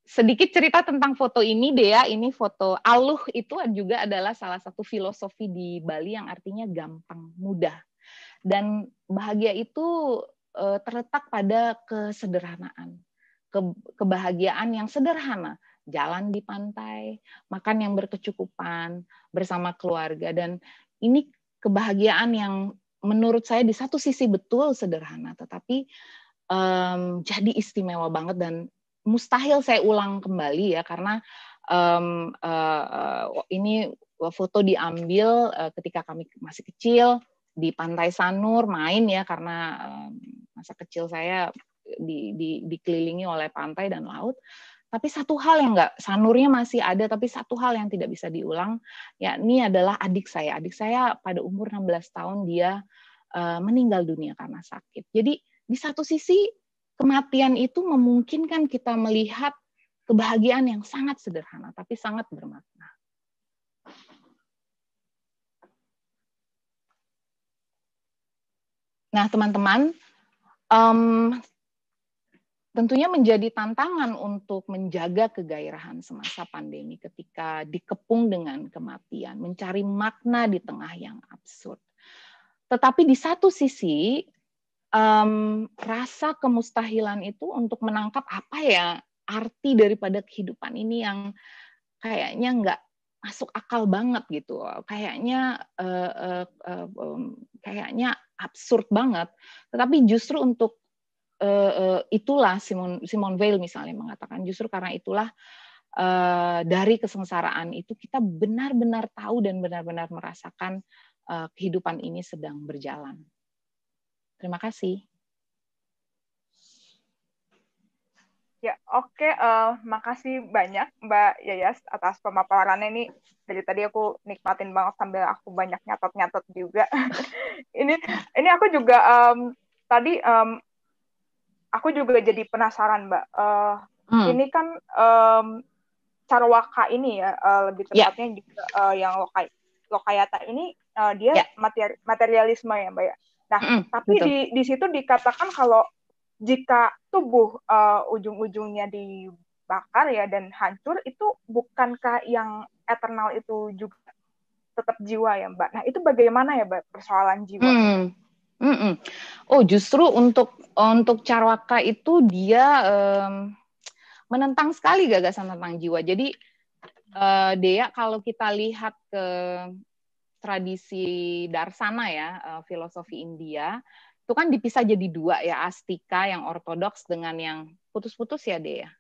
sedikit cerita tentang foto ini, Dea. Ini foto aluh, itu juga adalah salah satu filosofi di Bali yang artinya gampang, mudah. Dan bahagia itu terletak pada kesederhanaan. Kebahagiaan yang sederhana, jalan di pantai, makan yang berkecukupan, bersama keluarga. Dan ini kebahagiaan yang menurut saya di satu sisi betul sederhana, tetapi jadi istimewa banget dan mustahil saya ulang kembali ya, karena ini foto diambil ketika kami masih kecil di Pantai Sanur, main ya, karena masa kecil saya dikelilingi oleh pantai dan laut. Tapi satu hal yang Sanurnya masih ada, tapi satu hal yang tidak bisa diulang, yakni adalah adik saya. Adik saya pada umur 16 tahun dia meninggal dunia karena sakit. Jadi di satu sisi kematian itu memungkinkan kita melihat kebahagiaan yang sangat sederhana, tapi sangat bermakna. Nah, teman-teman, tentunya menjadi tantangan untuk menjaga kegairahan semasa pandemi ketika dikepung dengan kematian, mencari makna di tengah yang absurd. Tetapi di satu sisi, rasa kemustahilan itu untuk menangkap apa ya arti daripada kehidupan ini yang kayaknya nggak masuk akal banget gitu, kayaknya absurd banget. Tetapi justru untuk itulah Simone Weil misalnya mengatakan, justru karena itulah dari kesengsaraan itu kita benar-benar tahu dan benar-benar merasakan kehidupan ini sedang berjalan. Terima kasih. Ya, oke. Makasih banyak Mbak Yayas atas pemaparannya ini. Dari tadi aku nikmatin banget sambil aku banyak nyatet-nyatet juga. ini ini aku juga tadi aku juga jadi penasaran Mbak. Ini kan Carwaka ini ya, lebih Ya, tepatnya juga yang Lokayata ini dia ya, materialisme ya Mbak ya. Nah, tapi betul. di situ dikatakan kalau jika tubuh ujung-ujungnya dibakar ya dan hancur, itu bukankah yang eternal itu juga tetap jiwa ya Mbak? Nah, itu bagaimana ya Mbak persoalan jiwa? Oh, justru untuk Carwaka itu dia menentang sekali gagasan tentang jiwa. Jadi Dea, kalau kita lihat ke tradisi darsana ya, filosofi India, itu kan dipisah jadi dua ya, Astika yang ortodoks dengan yang putus-putus ya Dea.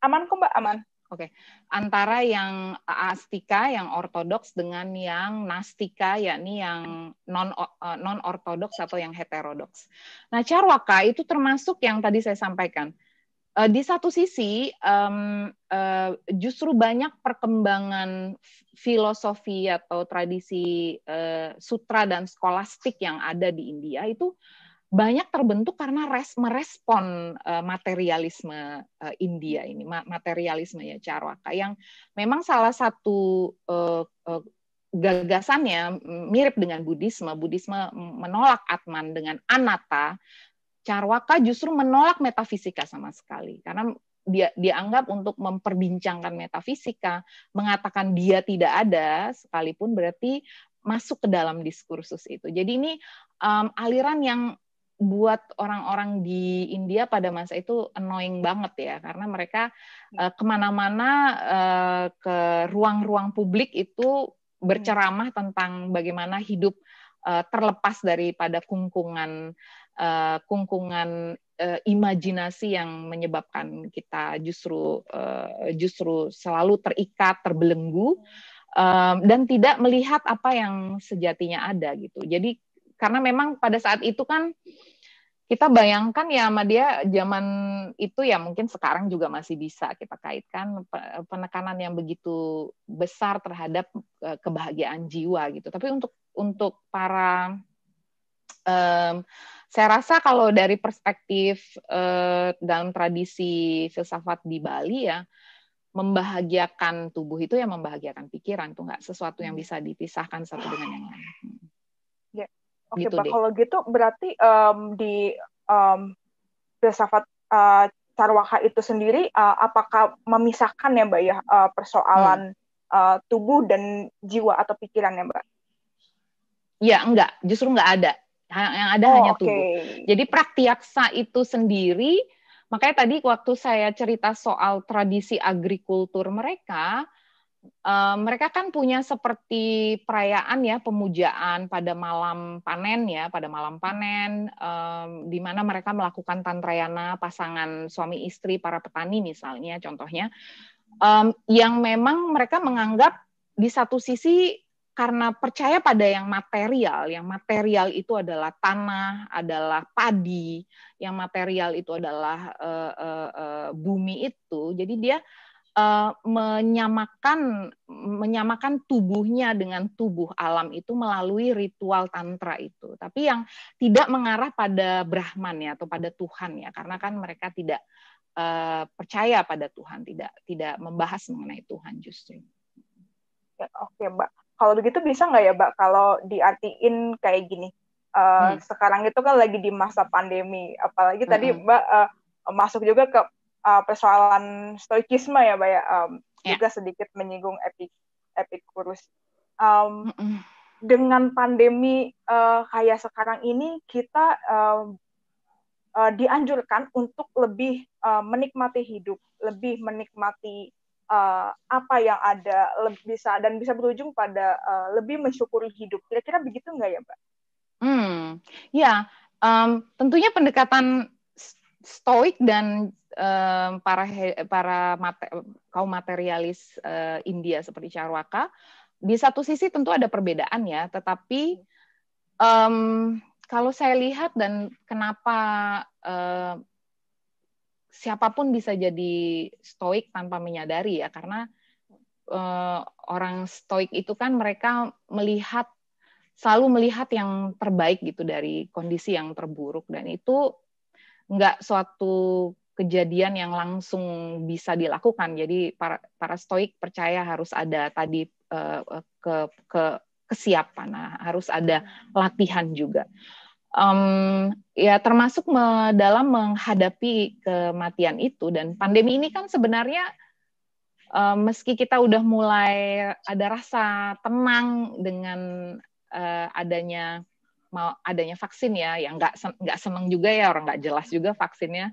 Aman kok Mbak, aman. Oke, antara yang Astika yang ortodoks dengan yang Nastika, yakni yang non ortodoks atau yang heterodoks. Nah, Carwaka itu termasuk yang tadi saya sampaikan. Di satu sisi justru banyak perkembangan filosofi atau tradisi sutra dan skolastik yang ada di India itu banyak terbentuk karena merespon materialisme India ini, materialisme ya Carwaka, yang memang salah satu gagasannya mirip dengan Buddhisme. Buddhisme menolak Atman dengan anatta. Carwaka justru menolak metafisika sama sekali, karena dia dianggap untuk memperbincangkan metafisika, mengatakan dia tidak ada sekalipun berarti masuk ke dalam diskursus itu. Jadi ini aliran yang buat orang-orang di India pada masa itu annoying banget ya, karena mereka kemana-mana ke ruang-ruang publik itu berceramah tentang bagaimana hidup terlepas daripada kungkungan imajinasi yang menyebabkan kita justru selalu terikat, terbelenggu, dan tidak melihat apa yang sejatinya ada gitu. Jadi karena memang pada saat itu kan kita bayangkan ya sama dia zaman itu ya, mungkin sekarang juga masih bisa kita kaitkan penekanan yang begitu besar terhadap kebahagiaan jiwa gitu. Tapi untuk para saya rasa kalau dari perspektif dalam tradisi filsafat di Bali ya, membahagiakan tubuh itu ya membahagiakan pikiran, tuh nggak sesuatu yang bisa dipisahkan satu dengan yang lain. Ya. Oke, Gitu Mbak. deh. Kalau gitu berarti di filsafat Carwaka itu sendiri apakah memisahkan ya Mbak ya persoalan tubuh dan jiwa atau pikiran ya Mbak? Ya enggak, justru enggak ada. Yang ada hanya tubuh. Jadi Prakyaksa itu sendiri, makanya tadi waktu saya cerita soal tradisi agrikultur mereka, mereka kan punya seperti perayaan ya, pemujaan pada malam panen ya, pada malam panen, di mana mereka melakukan tantrayana pasangan suami istri para petani misalnya, contohnya, yang memang mereka menganggap di satu sisi karena percaya pada yang material itu adalah tanah, adalah padi, yang material itu adalah bumi itu, jadi dia menyamakan tubuhnya dengan tubuh alam itu melalui ritual tantra itu. Tapi yang tidak mengarah pada Brahman ya atau pada Tuhan ya, karena kan mereka tidak percaya pada Tuhan, tidak membahas mengenai Tuhan justru. Ya, oke Mbak. Kalau begitu bisa nggak ya Mbak kalau diartiin kayak gini? Sekarang itu kan lagi di masa pandemi, apalagi tadi Mbak masuk juga ke persoalan stoikisme ya Mbak ya, juga sedikit menyinggung Epicurus. Dengan pandemi kayak sekarang ini, kita dianjurkan untuk lebih menikmati hidup, lebih menikmati apa yang ada, bisa berujung pada lebih mensyukuri hidup. Kira-kira begitu nggak ya Mbak? Ya, tentunya pendekatan stoik dan para kaum materialis India seperti Carwaka, di satu sisi tentu ada perbedaan ya, tetapi kalau saya lihat dan kenapa siapapun bisa jadi stoik tanpa menyadari ya, karena orang stoik itu kan mereka selalu melihat yang terbaik gitu dari kondisi yang terburuk, dan itu nggak suatu kejadian yang langsung bisa dilakukan. Jadi para stoik percaya harus ada tadi kesiapan, harus ada latihan juga. Ya termasuk dalam menghadapi kematian itu. Dan pandemi ini kan sebenarnya meski kita udah mulai ada rasa tenang dengan adanya vaksin ya, yang nggak seneng juga ya, orang nggak jelas juga vaksinnya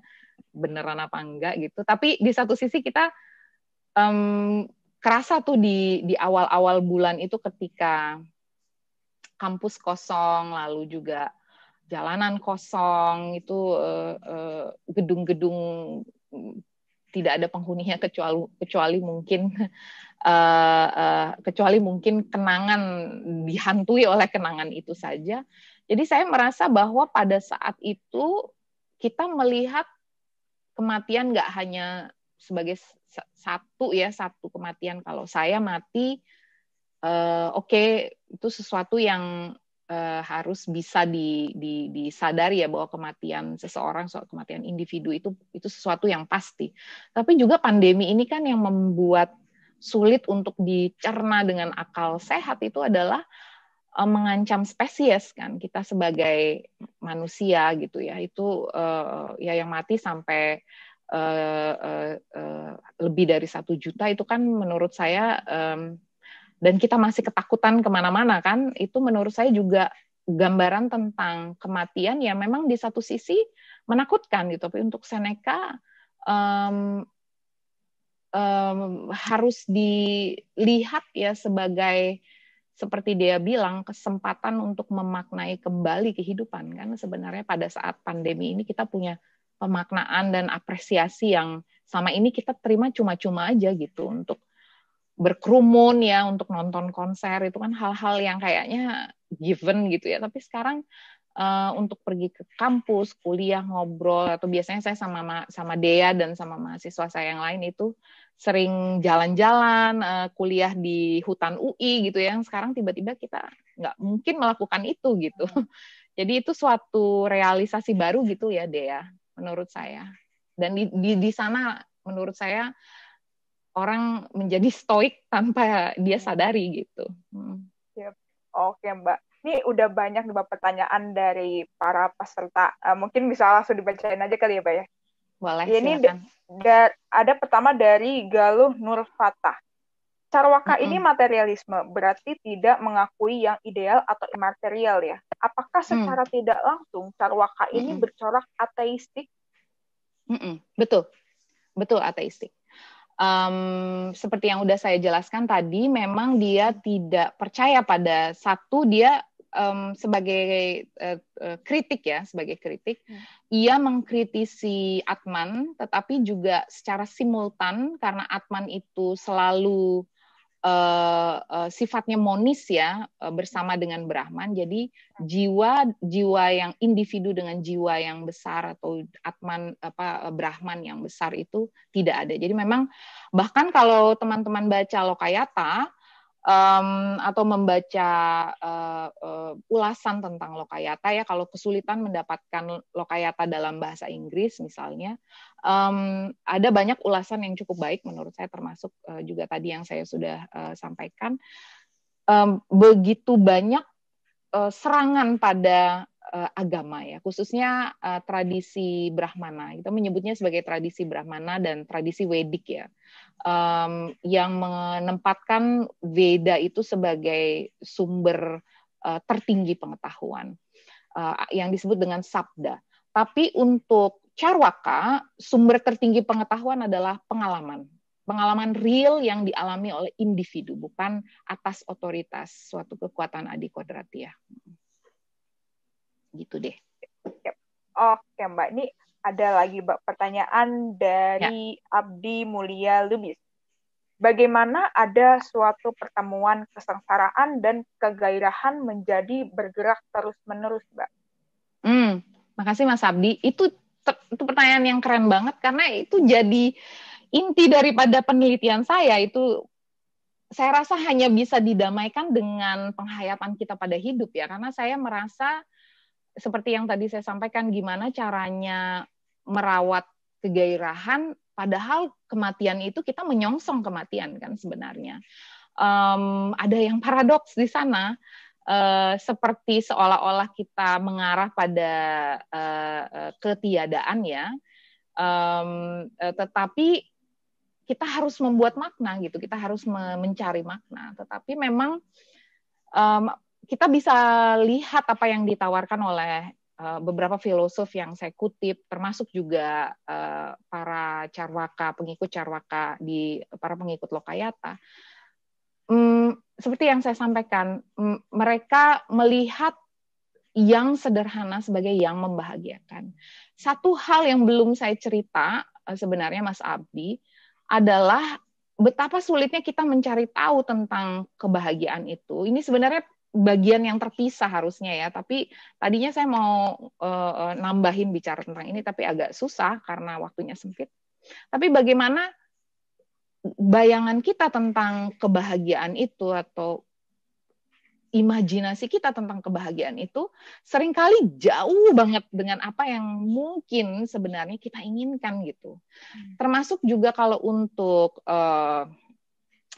beneran apa enggak gitu. Tapi di satu sisi kita kerasa tuh di awal-awal bulan itu ketika kampus kosong, lalu juga jalanan kosong, itu gedung-gedung tidak ada penghuninya kecuali mungkin kenangan, dihantui oleh kenangan itu saja. Jadi saya merasa bahwa pada saat itu kita melihat kematian nggak hanya sebagai satu kematian. Kalau saya mati, oke, itu sesuatu yang harus bisa disadari ya, bahwa kematian seseorang, kematian individu itu sesuatu yang pasti. Tapi juga pandemi ini kan yang membuat sulit untuk dicerna dengan akal sehat itu adalah mengancam spesies kan, kita sebagai manusia gitu ya, itu ya yang mati sampai lebih dari 1 juta itu kan menurut saya, dan kita masih ketakutan kemana-mana kan, itu menurut saya juga gambaran tentang kematian yang memang di satu sisi menakutkan gitu. Tapi untuk Seneca harus dilihat ya sebagai, seperti dia bilang, kesempatan untuk memaknai kembali kehidupan. Kan sebenarnya pada saat pandemi ini kita punya pemaknaan dan apresiasi yang sama ini kita terima cuma-cuma aja gitu, untuk berkerumun ya, untuk nonton konser, itu kan hal-hal yang kayaknya given gitu ya. Tapi sekarang untuk pergi ke kampus, kuliah, ngobrol, atau biasanya saya sama Dea dan sama mahasiswa saya yang lain itu sering jalan-jalan, kuliah di hutan UI gitu ya. Yang sekarang tiba-tiba kita nggak mungkin melakukan itu gitu. Jadi itu suatu realisasi baru gitu ya, Dea, menurut saya. Dan di sana menurut saya orang menjadi stoik tanpa dia sadari gitu. Yep. Oke Mbak, ini udah banyak nih Mbak pertanyaan dari para peserta. Mungkin bisa langsung dibacain aja kali ya Mbak ya. Boleh, ini silakan. Ada pertama dari Galuh Nur Fatah. Carwaka ini materialisme, berarti tidak mengakui yang ideal atau imaterial ya. Apakah secara tidak langsung Carwaka ini bercorak ateistik? Betul ateistik. Seperti yang udah saya jelaskan tadi, memang dia tidak percaya pada satu, dia sebagai kritik ya, ia mengkritisi Atman, tetapi juga secara simultan karena Atman itu selalu sifatnya monis ya, bersama dengan Brahman. Jadi jiwa yang individu dengan jiwa yang besar atau Atman Brahman yang besar itu tidak ada. Jadi memang bahkan kalau teman-teman baca Lokayata atau membaca ulasan tentang Lokayata ya, kalau kesulitan mendapatkan Lokayata dalam bahasa Inggris misalnya, ada banyak ulasan yang cukup baik menurut saya, termasuk juga tadi yang saya sudah sampaikan. Begitu banyak serangan pada agama ya, khususnya tradisi Brahmana. Kita menyebutnya sebagai tradisi Brahmana dan tradisi Wedik ya, yang menempatkan Veda itu sebagai sumber tertinggi pengetahuan, yang disebut dengan sabda. Tapi untuk Carwaka, sumber tertinggi pengetahuan adalah pengalaman real yang dialami oleh individu, bukan atas otoritas suatu kekuatan adikodratia. Gitu deh. Oke Mbak, ini ada lagi Mbak pertanyaan dari Abdi Mulia Lubis. Bagaimana ada suatu pertemuan kesengsaraan dan kegairahan menjadi bergerak terus-menerus, Mbak? Makasih Mas Abdi. Itu itu pertanyaan yang keren banget karena itu jadi inti daripada penelitian saya. Itu saya rasa hanya bisa didamaikan dengan penghayatan kita pada hidup ya, karena saya merasa seperti yang tadi saya sampaikan, gimana caranya merawat kegairahan padahal kematian itu kita menyongsong kematian kan sebenarnya. Ada yang paradoks di sana, seperti seolah-olah kita mengarah pada ketiadaan ya, tetapi kita harus membuat makna gitu, kita harus mencari makna. Tetapi memang kita bisa lihat apa yang ditawarkan oleh beberapa filosof yang saya kutip, termasuk juga para Carwaka, pengikut Carwaka para pengikut Lokayata. Seperti yang saya sampaikan, mereka melihat yang sederhana sebagai yang membahagiakan. Satu hal yang belum saya cerita sebenarnya Mas Abdi adalah betapa sulitnya kita mencari tahu tentang kebahagiaan itu. Ini sebenarnya bagian yang terpisah harusnya ya, tapi tadinya saya mau nambahin bicara tentang ini, tapi agak susah karena waktunya sempit. Tapi bagaimana bayangan kita tentang kebahagiaan itu atau imajinasi kita tentang kebahagiaan itu seringkali jauh banget dengan apa yang mungkin sebenarnya kita inginkan gitu. Termasuk juga kalau untuk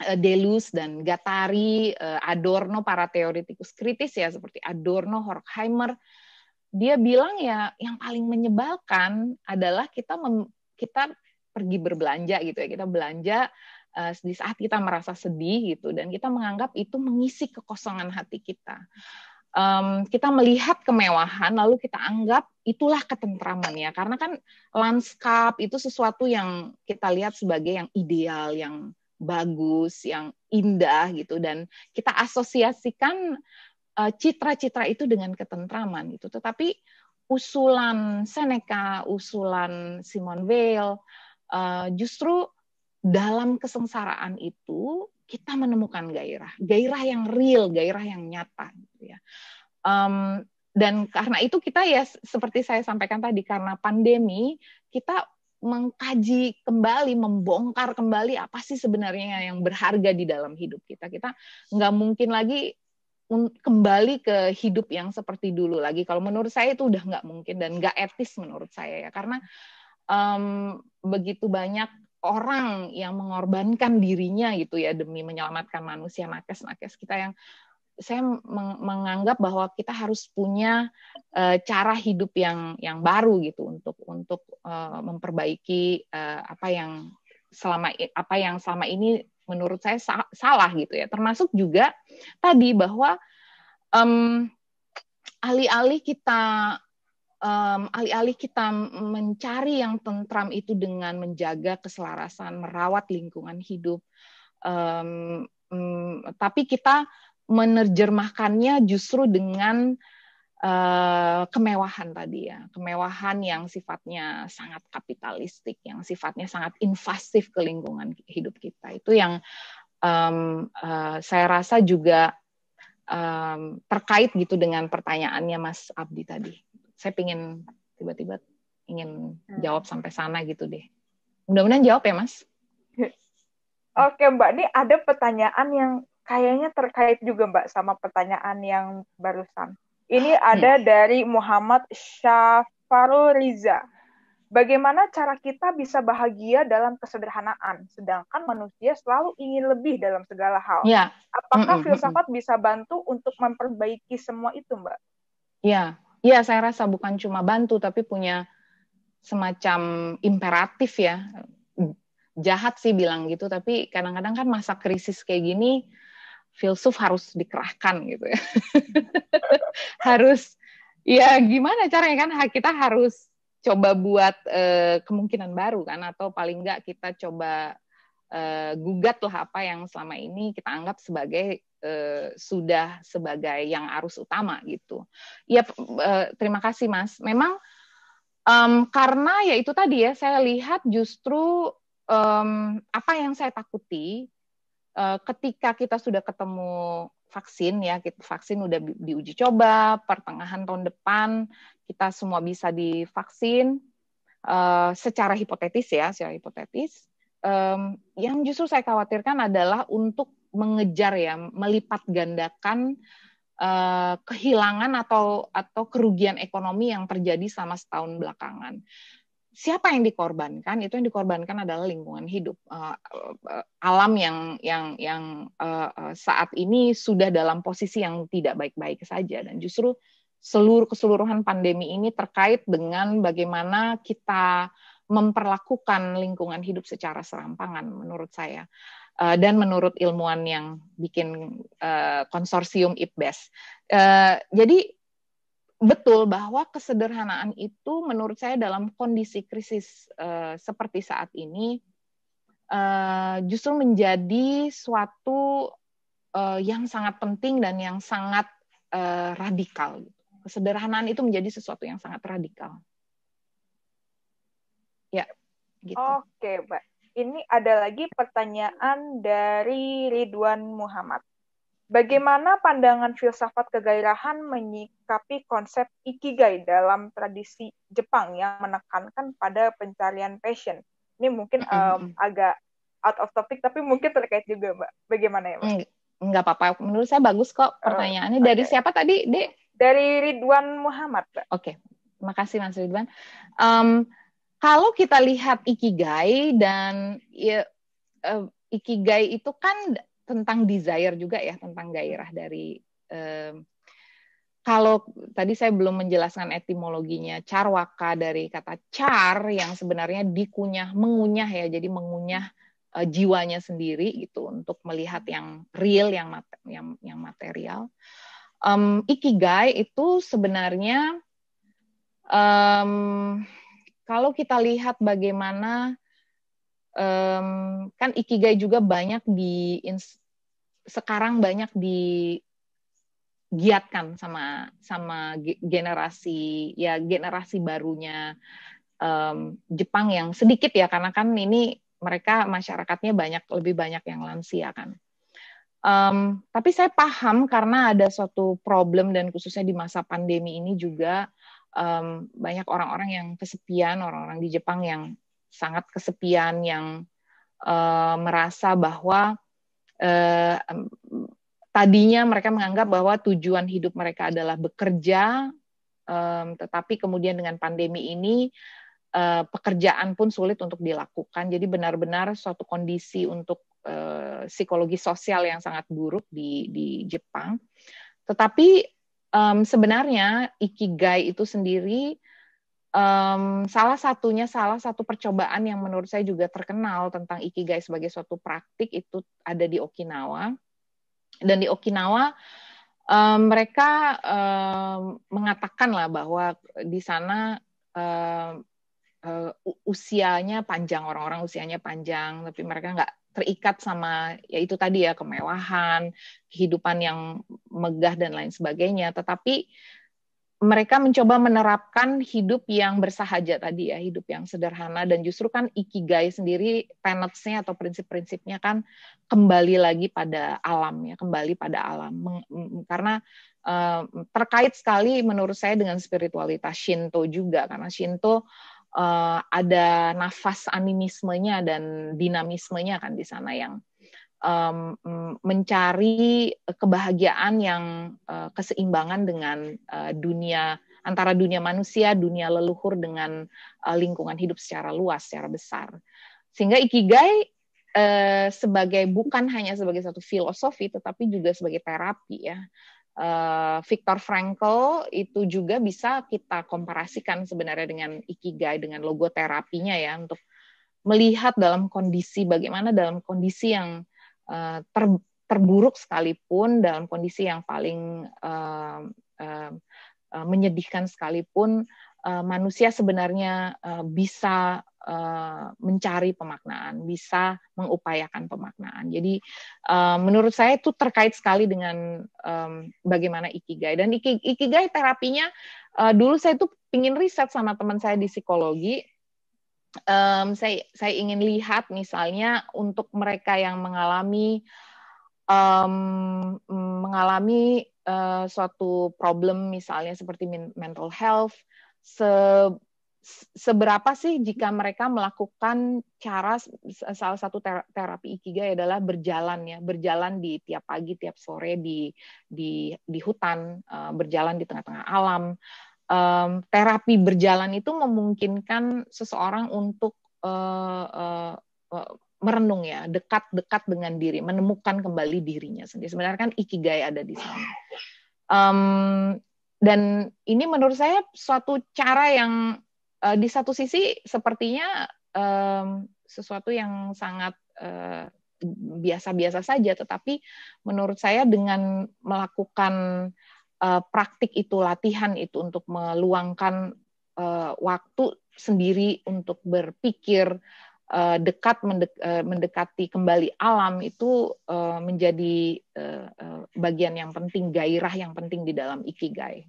Deleuze dan Guattari, Adorno, para teoretikus kritis ya seperti Adorno, Horkheimer, dia bilang ya yang paling menyebalkan adalah kita pergi berbelanja gitu ya, kita belanja di saat kita merasa sedih gitu, dan kita menganggap itu mengisi kekosongan hati kita. Kita melihat kemewahan lalu kita anggap itulah ketentraman ya, karena kan lanskap itu sesuatu yang kita lihat sebagai yang ideal, yang bagus, yang indah gitu, dan kita asosiasikan citra-citra itu dengan ketentraman gitu. Tetapi usulan Seneca, usulan Simone Weil, justru dalam kesengsaraan itu kita menemukan gairah yang real, gairah yang nyata gitu ya. Dan karena itu kita ya seperti saya sampaikan tadi, karena pandemi kita mengkaji kembali, membongkar kembali apa sih sebenarnya yang berharga di dalam hidup kita. Kita nggak mungkin lagi kembali ke hidup yang seperti dulu lagi. Kalau menurut saya itu udah nggak mungkin dan nggak etis menurut saya ya, karena begitu banyak orang yang mengorbankan dirinya gitu ya demi menyelamatkan manusia nakes kita, yang saya menganggap bahwa kita harus punya cara hidup yang baru gitu untuk memperbaiki apa yang selama ini menurut saya salah gitu ya. Termasuk juga tadi bahwa alih-alih kita mencari yang tentram itu dengan menjaga keselarasan, merawat lingkungan hidup, tapi kita menerjemahkannya justru dengan kemewahan tadi ya, kemewahan yang sifatnya sangat kapitalistik, yang sifatnya sangat invasif ke lingkungan hidup kita. Itu yang saya rasa juga terkait gitu dengan pertanyaannya Mas Abdi tadi. Saya tiba-tiba ingin jawab sampai sana gitu deh. Mudah-mudahan jawab ya, Mas. Oke, Mbak. Ini ada pertanyaan yang kayaknya terkait juga, Mbak, sama pertanyaan yang barusan. Ini ada dari Muhammad Syafarul Riza. Bagaimana cara kita bisa bahagia dalam kesederhanaan, sedangkan manusia selalu ingin lebih dalam segala hal? Ya. Apakah filsafat bisa bantu untuk memperbaiki semua itu, Mbak? Ya, saya rasa bukan cuma bantu, tapi punya semacam imperatif ya. Jahat sih bilang gitu, tapi kadang-kadang kan masa krisis kayak gini, filsuf harus dikerahkan gitu ya. Harus, ya gimana caranya kan, kita harus coba buat kemungkinan baru kan, atau paling enggak kita coba gugat lah apa yang selama ini kita anggap sebagai sudah sebagai yang arus utama gitu. Ya, terima kasih Mas. Memang karena ya itu tadi ya, saya lihat justru apa yang saya takuti ketika kita sudah ketemu vaksin ya, vaksin udah diuji coba, pertengahan tahun depan kita semua bisa divaksin. secara hipotetis yang justru saya khawatirkan adalah untuk mengejar ya, melipat gandakan kehilangan atau kerugian ekonomi yang terjadi selama setahun belakangan. Siapa yang dikorbankan? Itu yang dikorbankan adalah lingkungan hidup, alam yang saat ini sudah dalam posisi yang tidak baik-baik saja, dan justru keseluruhan pandemi ini terkait dengan bagaimana kita memperlakukan lingkungan hidup secara serampangan menurut saya. Dan menurut ilmuwan yang bikin konsorsium IPBES. Jadi betul bahwa kesederhanaan itu menurut saya dalam kondisi krisis seperti saat ini justru menjadi suatu yang sangat penting dan yang sangat radikal. Kesederhanaan itu menjadi sesuatu yang sangat radikal. Ya, gitu. Oke, Mbak. Ini ada lagi pertanyaan dari Ridwan Muhammad. Bagaimana pandangan filsafat kegairahan menyikapi konsep ikigai dalam tradisi Jepang yang menekankan pada pencarian passion? Ini mungkin agak out of topic, tapi mungkin terkait juga, Mbak. Bagaimana ya, Mbak? Enggak apa-apa. Menurut saya bagus kok pertanyaannya. Dari siapa tadi, Dek? Dari Ridwan Muhammad, Mbak. Oke. Makasih, Mas Ridwan. Kalau kita lihat ikigai dan ikigai itu kan tentang desire juga ya, tentang gairah dari kalau tadi saya belum menjelaskan etimologinya, carwaka dari kata car yang sebenarnya mengunyah ya, jadi mengunyah jiwanya sendiri gitu untuk melihat yang real, yang material. Ikigai itu sebenarnya kalau kita lihat bagaimana kan ikigai juga sekarang banyak digiatkan sama generasi barunya Jepang yang sedikit ya, karena kan ini mereka masyarakatnya lebih banyak yang lansia kan. Tapi saya paham karena ada suatu problem, dan khususnya di masa pandemi ini juga banyak orang-orang yang kesepian, orang-orang di Jepang yang sangat kesepian, yang merasa bahwa tadinya mereka menganggap bahwa tujuan hidup mereka adalah bekerja, tetapi kemudian dengan pandemi ini pekerjaan pun sulit untuk dilakukan. Jadi benar-benar suatu kondisi untuk psikologi sosial yang sangat buruk di Jepang. Tetapi sebenarnya ikigai itu sendiri salah satu percobaan yang menurut saya juga terkenal tentang ikigai sebagai suatu praktik itu ada di Okinawa. Dan di Okinawa mereka mengatakan lah bahwa di sana usianya panjang, orang-orang usianya panjang, tapi mereka nggak terikat sama ya itu tadi ya, kemewahan, kehidupan yang megah dan lain sebagainya, tetapi mereka mencoba menerapkan hidup yang bersahaja tadi ya, hidup yang sederhana. Dan justru kan ikigai sendiri tenets-nya atau prinsip-prinsipnya kan kembali lagi pada alam ya, kembali pada alam. Karena terkait sekali menurut saya dengan spiritualitas Shinto juga, karena Shinto ada nafas animismenya dan dinamismenya kan di sana, yang mencari kebahagiaan yang keseimbangan dengan antara dunia manusia, dunia leluhur dengan lingkungan hidup secara luas, secara besar. Sehingga ikigai bukan hanya sebagai satu filosofi, tetapi juga sebagai terapi ya. Viktor Frankl itu juga bisa kita komparasikan sebenarnya dengan ikigai, dengan logoterapinya ya, untuk melihat bagaimana dalam kondisi yang terburuk sekalipun, dalam kondisi yang paling menyedihkan sekalipun, manusia sebenarnya bisa mencari pemaknaan, bisa mengupayakan pemaknaan. Jadi menurut saya itu terkait sekali dengan bagaimana ikigai. Dan ikigai terapinya, dulu saya tuh ingin riset sama teman saya di psikologi. Saya ingin lihat misalnya untuk mereka yang mengalami suatu problem misalnya seperti mental health, seberapa sih jika mereka melakukan salah satu terapi Ikigai adalah berjalan di tiap pagi, tiap sore di hutan, berjalan di tengah-tengah alam. Terapi berjalan itu memungkinkan seseorang untuk merenung ya, dekat dengan diri, menemukan kembali dirinya sendiri. Sebenarnya kan Ikigai ada di sana. Dan ini menurut saya suatu cara yang di satu sisi sepertinya sesuatu yang sangat biasa-biasa saja, tetapi menurut saya dengan melakukan praktik itu, latihan itu untuk meluangkan waktu sendiri untuk berpikir, mendekati kembali alam itu menjadi bagian yang penting, gairah yang penting di dalam Ikigai.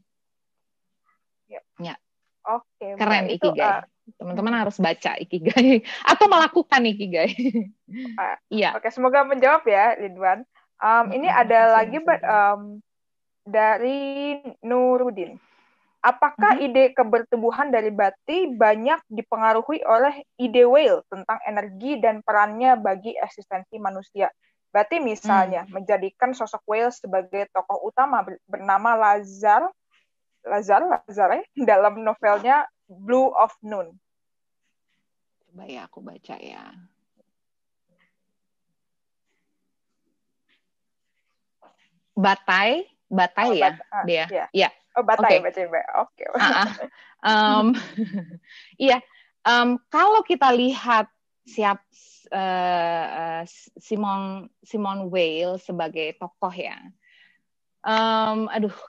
Ya. Oke, keren Mbak. Ikigai. Teman-teman harus baca Ikigai atau melakukan Ikigai. Iya. Oke, semoga menjawab ya, Ridwan. Ini ada lagi dari Nurudin. Apakah ide kebertubuhan dari Bati banyak dipengaruhi oleh ide Weil tentang energi dan perannya bagi eksistensi manusia? Bati misalnya menjadikan sosok Weil sebagai tokoh utama bernama Lazare dalam novelnya Blue of Noon. Coba ya aku baca ya. Batai ya dia. Ya. Oh, Batai, okay. Oke. Iya. Kalau kita lihat Simone Weil sebagai tokoh ya.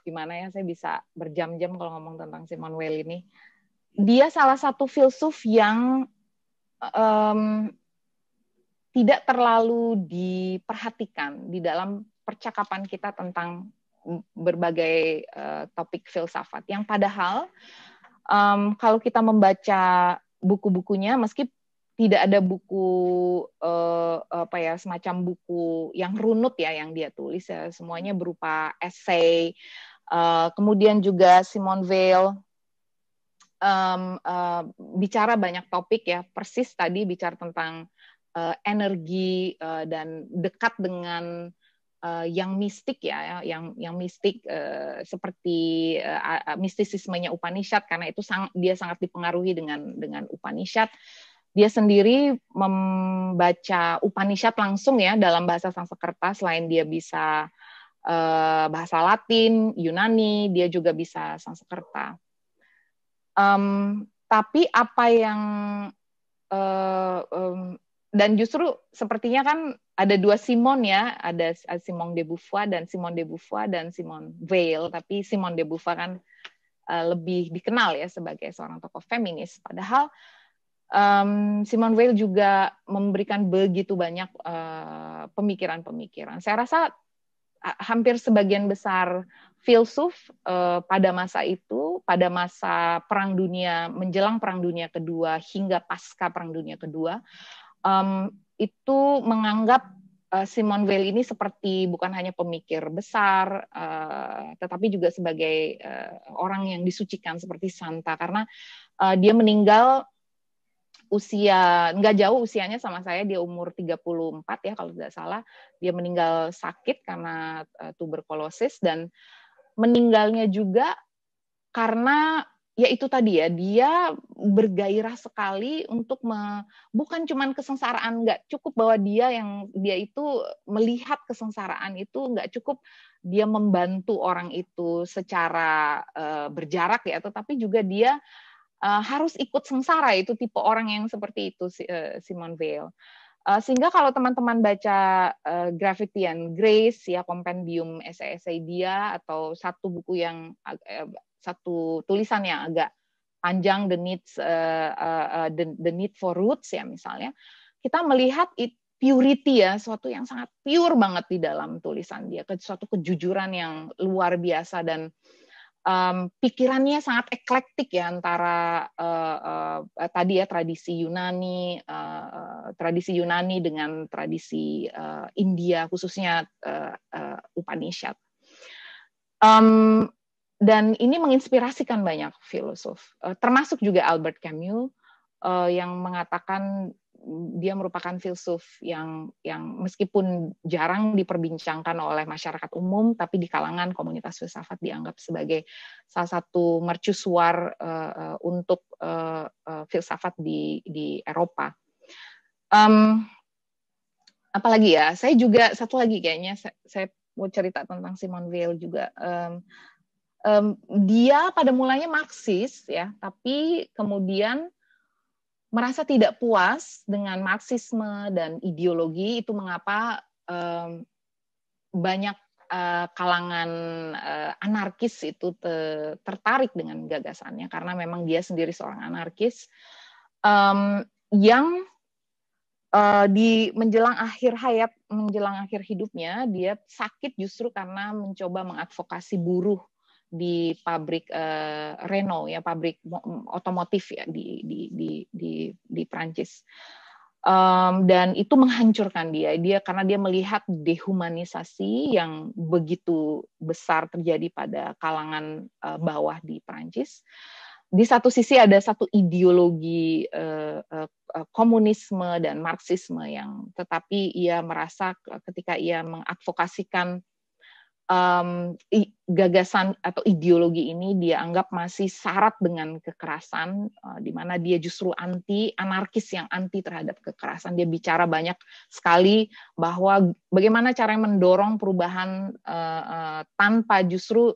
Gimana ya, saya bisa berjam-jam kalau ngomong tentang Simone Weil ini. Dia salah satu filsuf yang tidak terlalu diperhatikan di dalam percakapan kita tentang berbagai topik filsafat. Yang padahal kalau kita membaca buku-bukunya, meski tidak ada buku semacam buku yang runut ya yang dia tulis ya, semuanya berupa esai. Kemudian juga Simone Weil bicara banyak topik ya, persis tadi bicara tentang energi dan dekat dengan yang mistik ya, yang mistik seperti mistisismenya Upanishad, karena itu dia sangat dipengaruhi dengan Upanishad. Dia sendiri membaca Upanishad langsung ya dalam bahasa Sanskerta, selain dia bisa bahasa Latin, Yunani, dia juga bisa Sanskerta. Tapi apa yang dan justru sepertinya kan ada dua Simone ya, ada Simone de Beauvoir dan Simone Weil, tapi Simone de Beauvoir kan lebih dikenal ya sebagai seorang tokoh feminis. Padahal Simone Weil juga memberikan begitu banyak pemikiran-pemikiran. Saya rasa hampir sebagian besar filsuf pada masa itu, pada masa Perang Dunia, menjelang Perang Dunia Kedua hingga pasca Perang Dunia Kedua, itu menganggap Simone Weil ini seperti bukan hanya pemikir besar, tetapi juga sebagai orang yang disucikan seperti santa, karena dia meninggal usia nggak jauh usianya sama saya, dia umur 34 ya kalau tidak salah. Dia meninggal sakit karena tuberkulosis, dan meninggalnya juga karena ya itu tadi ya, dia bergairah sekali untuk bukan cuman kesengsaraan, nggak cukup bahwa dia itu melihat kesengsaraan itu, nggak cukup dia membantu orang itu secara berjarak ya, tetapi juga dia harus ikut sengsara. Itu tipe orang yang seperti itu Simone Weil. Sehingga kalau teman-teman baca Gravity and Grace ya, kompendium esai-esai dia, atau satu buku yang satu tulisan yang agak panjang, The Need for Roots ya misalnya, kita melihat purity ya, suatu yang sangat pure banget di dalam tulisan dia, suatu kejujuran yang luar biasa, dan pikirannya sangat eklektik ya, antara tadi ya tradisi Yunani dengan tradisi India, khususnya Upanishad. Dan ini menginspirasikan banyak filosof, termasuk juga Albert Camus, yang mengatakan dia merupakan filsuf yang meskipun jarang diperbincangkan oleh masyarakat umum, tapi di kalangan komunitas filsafat dianggap sebagai salah satu mercusuar untuk filsafat di Eropa. Apalagi ya, saya juga satu lagi kayaknya saya mau cerita tentang Simone Weil juga. Dia pada mulanya Marxis ya, tapi kemudian merasa tidak puas dengan Marxisme dan ideologi, itu mengapa banyak kalangan anarkis itu tertarik dengan gagasannya, karena memang dia sendiri seorang anarkis yang di menjelang akhir hidupnya dia sakit justru karena mencoba mengadvokasi buruh di pabrik Renault ya, pabrik otomotif ya di Prancis. Dan itu menghancurkan dia karena dia melihat dehumanisasi yang begitu besar terjadi pada kalangan bawah di Prancis. Di satu sisi ada satu ideologi komunisme dan Marxisme yang, tetapi ia merasa ketika ia mengadvokasikan gagasan atau ideologi ini, dia anggap masih syarat dengan kekerasan, di mana dia justru anarkis yang anti terhadap kekerasan. Dia bicara banyak sekali bahwa bagaimana cara mendorong perubahan tanpa justru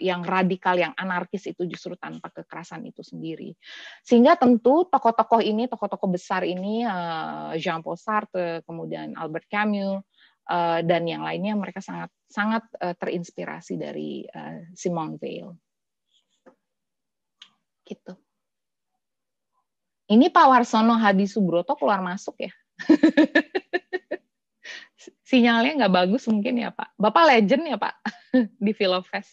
yang radikal, yang anarkis itu justru tanpa kekerasan itu sendiri. Sehingga tentu tokoh-tokoh besar ini, Jean-Paul Sartre, kemudian Albert Camus, dan yang lainnya, mereka sangat terinspirasi dari Simone Weil. Gitu. Ini Pak Warsono Hadi Subroto keluar masuk ya. Sinyalnya nggak bagus mungkin ya Pak. Bapak legend ya Pak di Filofest.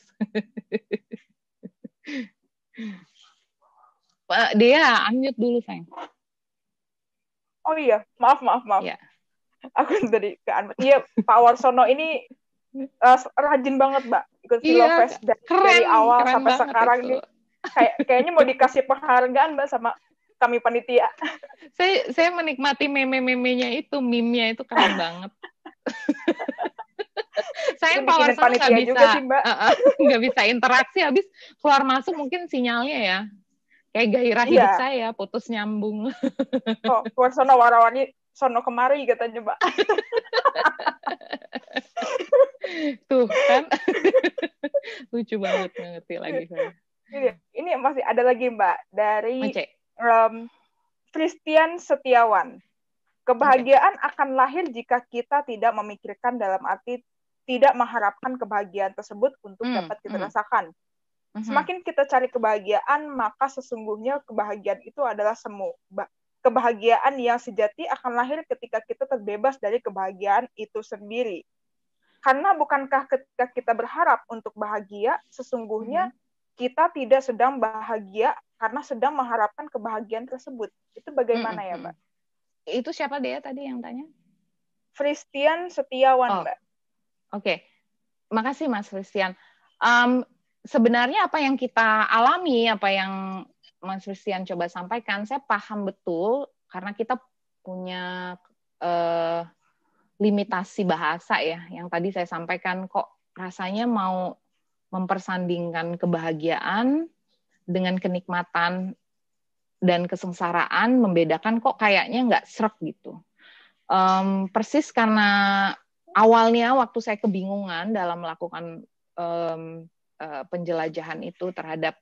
Pak Dea, unmute dulu sayang. Oh iya, maaf. Ya. Aku tadi ke-unmute. Iya, Pak Warsono ini rajin banget, Mbak. Ikut Filofest dari awal sampai sekarang itu. Nih. Kayaknya mau dikasih penghargaan, Mbak, sama kami panitia. Saya menikmati meme-memenya itu, meme-nya itu keren banget. Saya Pak Warsono nggak bisa interaksi, habis keluar masuk mungkin sinyalnya ya. Kayak gairah hidup saya, putus nyambung. Oh, Warsono warawani sono kemari katanya, Mbak. Tuh kan. Lucu banget, ngerti lagi saya. Ini masih ada lagi, Mbak, dari Christian Setiawan. Kebahagiaan akan lahir jika kita tidak memikirkan, dalam arti tidak mengharapkan kebahagiaan tersebut untuk dapat kita rasakan. Semakin kita cari kebahagiaan, maka sesungguhnya kebahagiaan itu adalah semu. Kebahagiaan yang sejati akan lahir ketika kita terbebas dari kebahagiaan itu sendiri. Karena bukankah ketika kita berharap untuk bahagia, sesungguhnya kita tidak sedang bahagia karena sedang mengharapkan kebahagiaan tersebut. Itu bagaimana ya, Mbak? Itu siapa dia tadi yang tanya? Christian Setiawan, Mbak. Oke. Makasih Mas Christian. Sebenarnya apa yang kita alami, apa yang Mas Christian coba sampaikan, saya paham betul karena kita punya limitasi bahasa ya. Yang tadi saya sampaikan, kok rasanya mau mempersandingkan kebahagiaan dengan kenikmatan dan kesengsaraan, membedakan kok kayaknya nggak sreg gitu. Persis karena awalnya waktu saya kebingungan dalam melakukan penjelajahan itu terhadap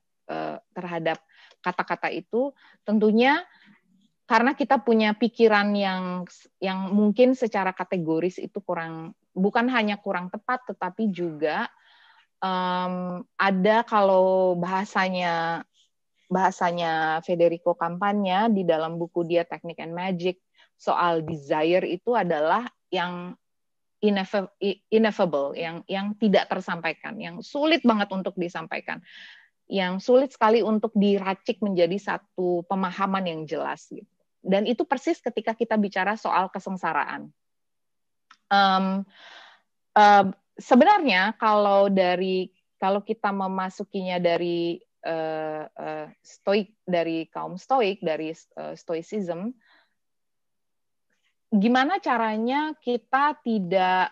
kata-kata itu, tentunya karena kita punya pikiran yang mungkin secara kategoris itu bukan hanya kurang tepat, tetapi juga ada, kalau bahasanya Federico Campagna di dalam buku dia Technique and Magic, soal desire itu adalah yang ineffable, yang tidak tersampaikan, yang sulit banget untuk disampaikan, yang sulit sekali untuk diracik menjadi satu pemahaman yang jelas gitu. Dan itu persis ketika kita bicara soal kesengsaraan. Sebenarnya kalau dari kalau kita memasukinya dari stoik, dari kaum stoik, dari stoicism, gimana caranya kita tidak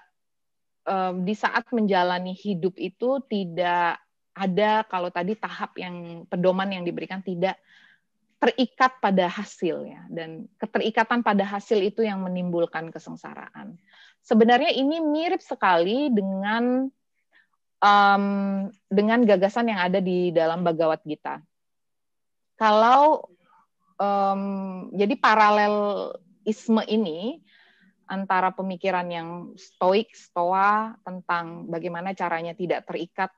di saat menjalani hidup itu tidak ada, kalau tadi tahap yang pedoman yang diberikan tidak terikat pada hasil ya, dan keterikatan pada hasil itu yang menimbulkan kesengsaraan. Sebenarnya ini mirip sekali dengan gagasan yang ada di dalam Bhagavad Gita. Kalau jadi paralelisme ini antara pemikiran yang stoik, stoa tentang bagaimana caranya tidak terikat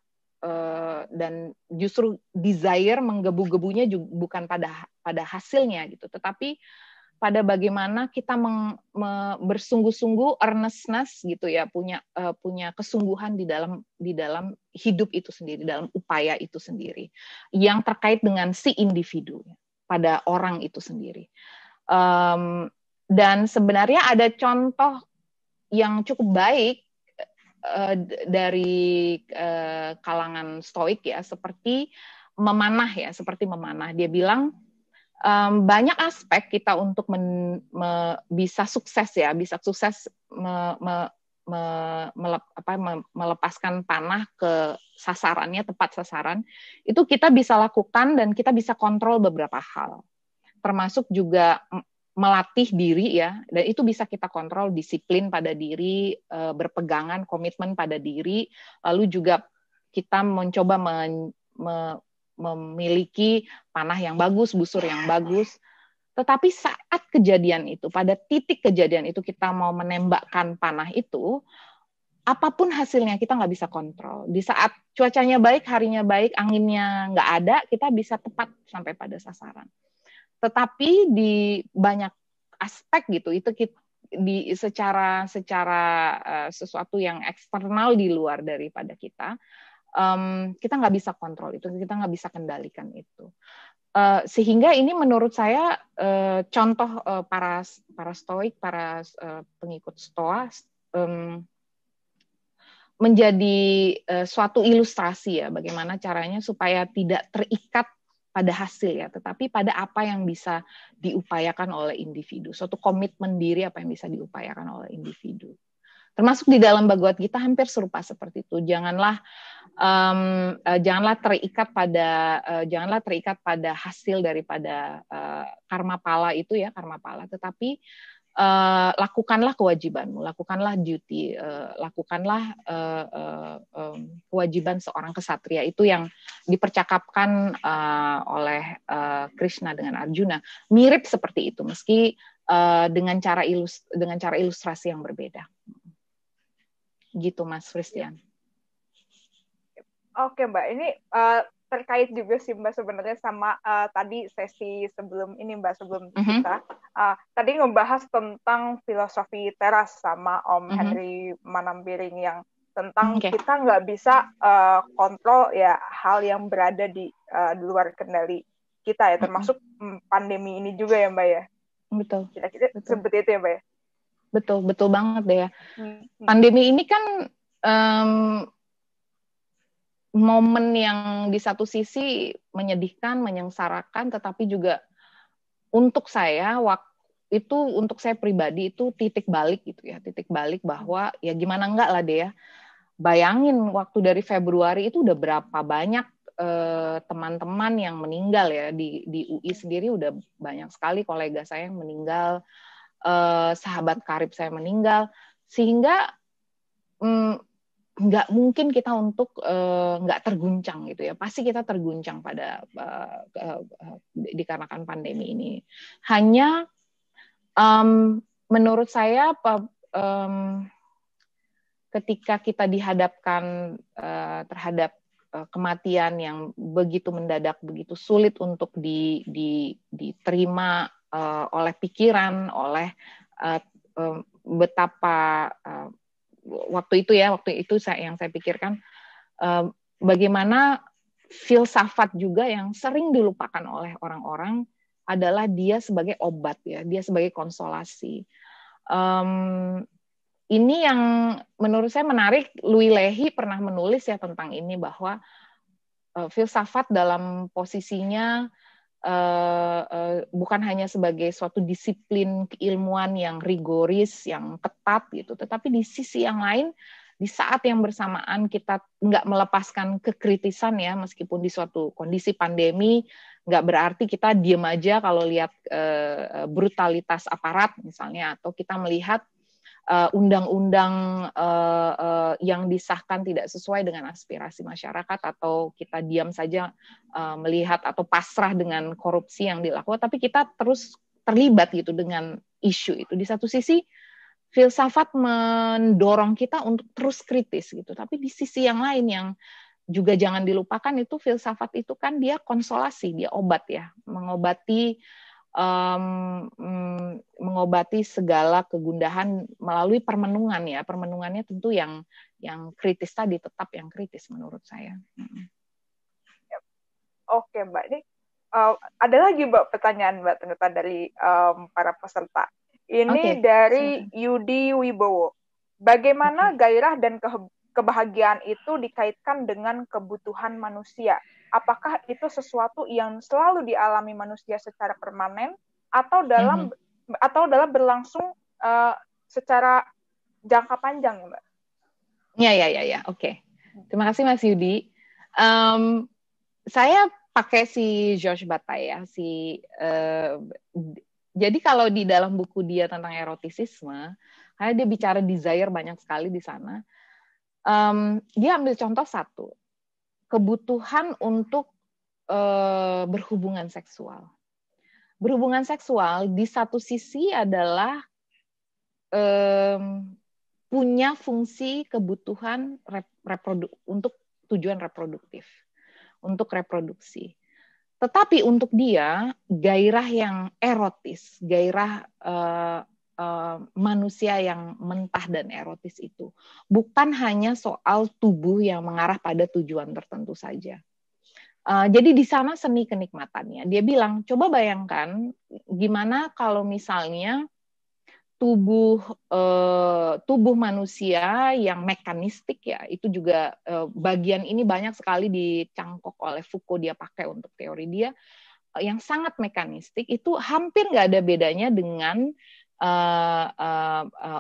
dan justru desire menggebu-gebunya bukan pada hasilnya gitu, tetapi pada bagaimana kita bersungguh-sungguh, earnestness gitu ya, punya kesungguhan di dalam hidup itu sendiri, dalam upaya itu sendiri, yang terkait dengan si individu pada orang itu sendiri. Dan sebenarnya ada contoh yang cukup baik dari kalangan stoik ya, seperti memanah. Dia bilang banyak aspek kita untuk bisa sukses melepaskan panah ke sasarannya, tepat sasaran, itu kita bisa lakukan dan kita bisa kontrol beberapa hal, termasuk juga melatih diri ya, dan itu bisa kita kontrol, disiplin pada diri, berpegangan, komitmen pada diri, lalu juga kita mencoba memiliki panah yang bagus, busur yang bagus. Tetapi saat kejadian itu, pada titik kejadian itu kita mau menembakkan panah itu, apapun hasilnya kita nggak bisa kontrol. Di saat cuacanya baik, harinya baik, anginnya nggak ada, kita bisa tepat sampai pada sasaran. Tetapi di banyak aspek gitu, itu secara sesuatu yang eksternal di luar daripada kita nggak bisa kontrol itu, kita nggak bisa kendalikan itu. Sehingga ini menurut saya contoh para stoik, para pengikut stoa menjadi suatu ilustrasi ya, bagaimana caranya supaya tidak terikat pada hasil ya, tetapi pada apa yang bisa diupayakan oleh individu, suatu komitmen diri apa yang bisa diupayakan oleh individu. Termasuk di dalam Bhagavad Gita hampir serupa seperti itu. Janganlah terikat pada hasil daripada karma pala itu ya, karma pala, tetapi lakukanlah kewajibanmu, lakukanlah duty, lakukanlah kewajiban seorang ksatria, itu yang dipercakapkan oleh Krishna dengan Arjuna. Mirip seperti itu, meski dengan cara ilustrasi yang berbeda. Gitu Mas Christian. Oke Mbak, ini terkait juga sih Mbak sebenarnya sama tadi sesi sebelum ini Mbak, sebelum kita tadi ngebahas tentang filosofi teras sama Om Henry Manambiring yang tentang kita nggak bisa kontrol ya hal yang berada di luar kendali kita ya, termasuk pandemi ini juga ya Mbak ya. Betul. Kira-kira seperti itu ya Mbak ya. Betul banget deh ya. Pandemi ini kan momen yang di satu sisi menyedihkan, menyengsarakan, tetapi juga untuk saya untuk saya pribadi itu titik balik gitu ya, titik balik bahwa ya gimana enggak lah deh ya. Bayangin waktu dari Februari itu udah berapa banyak teman-teman yang meninggal ya, di UI sendiri udah banyak sekali kolega saya yang meninggal, sahabat karib saya meninggal, sehingga nggak mungkin kita untuk nggak terguncang gitu ya, pasti kita terguncang pada dikarenakan pandemi ini. Hanya menurut saya ketika kita dihadapkan terhadap kematian yang begitu mendadak, begitu sulit untuk diterima oleh pikiran, oleh betapa waktu itu yang saya pikirkan, bagaimana filsafat juga yang sering dilupakan oleh orang-orang adalah dia sebagai obat ya, dia sebagai konsolasi. Ini yang menurut saya menarik, Louis Lehy pernah menulis ya tentang ini, bahwa filsafat dalam posisinya bukan hanya sebagai suatu disiplin keilmuan yang rigoris, yang ketat gitu, tetapi di sisi yang lain, di saat yang bersamaan kita nggak melepaskan kekritisan ya, meskipun di suatu kondisi pandemi, nggak berarti kita diem aja kalau lihat brutalitas aparat misalnya, atau kita melihat undang-undang yang disahkan tidak sesuai dengan aspirasi masyarakat, atau kita diam saja melihat atau pasrah dengan korupsi yang dilakukan, tapi kita terus terlibat gitu dengan isu itu. Di satu sisi filsafat mendorong kita untuk terus kritis gitu, tapi di sisi yang lain yang juga jangan dilupakan, itu filsafat itu kan dia konsolasi, dia obat ya, mengobati segala kegundahan melalui permenungan ya. Permenungannya tentu yang kritis tadi, tetap yang kritis menurut saya. Oke Mbak, ini ada lagi Mbak pertanyaan Mbak ternyata dari para peserta. Ini dari Yudi Wibowo. Bagaimana gairah dan kebahagiaan itu dikaitkan dengan kebutuhan manusia? Apakah itu sesuatu yang selalu dialami manusia secara permanen atau dalam berlangsung secara jangka panjang, Mbak? Ya. Oke. Terima kasih Mas Yudi. Saya pakai si George Bataille ya. Jadi kalau di dalam buku dia tentang erotisisme, karena dia bicara desire banyak sekali di sana. Dia ambil contoh satu, kebutuhan untuk berhubungan seksual. Berhubungan seksual di satu sisi adalah punya fungsi kebutuhan untuk tujuan reproduktif, untuk reproduksi. Tetapi untuk dia, gairah yang erotis, gairah manusia yang mentah dan erotis itu bukan hanya soal tubuh yang mengarah pada tujuan tertentu saja. Jadi di sana seni kenikmatannya. Dia bilang, coba bayangkan gimana kalau misalnya tubuh manusia yang mekanistik ya, itu juga bagian ini banyak sekali dicangkok oleh Foucault, dia pakai untuk teori dia, yang sangat mekanistik, itu hampir nggak ada bedanya dengan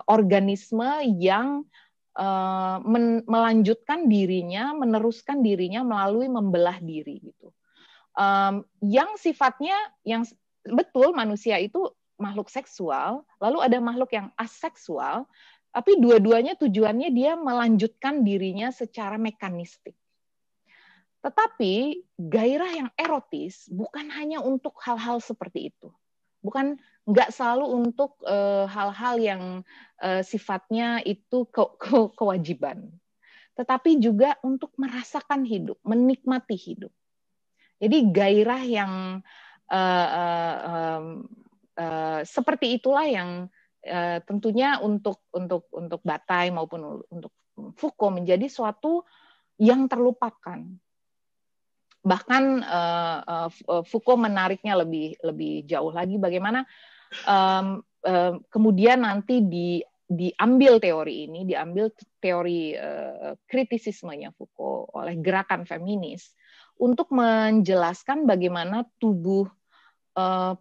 organisme yang melanjutkan dirinya, meneruskan dirinya melalui membelah diri gitu. Yang sifatnya, yang betul manusia itu makhluk seksual, lalu ada makhluk yang aseksual, tapi dua-duanya tujuannya dia melanjutkan dirinya secara mekanistik. Tetapi gairah yang erotis bukan hanya untuk hal-hal seperti itu. Nggak selalu untuk hal-hal yang sifatnya itu kewajiban. Tetapi juga untuk merasakan hidup, menikmati hidup. Jadi gairah yang seperti itulah yang tentunya untuk Bataille maupun untuk Foucault menjadi suatu yang terlupakan. Bahkan Foucault menariknya lebih jauh lagi, bagaimana kemudian nanti diambil teori kritisismenya Foucault oleh gerakan feminis untuk menjelaskan bagaimana tubuh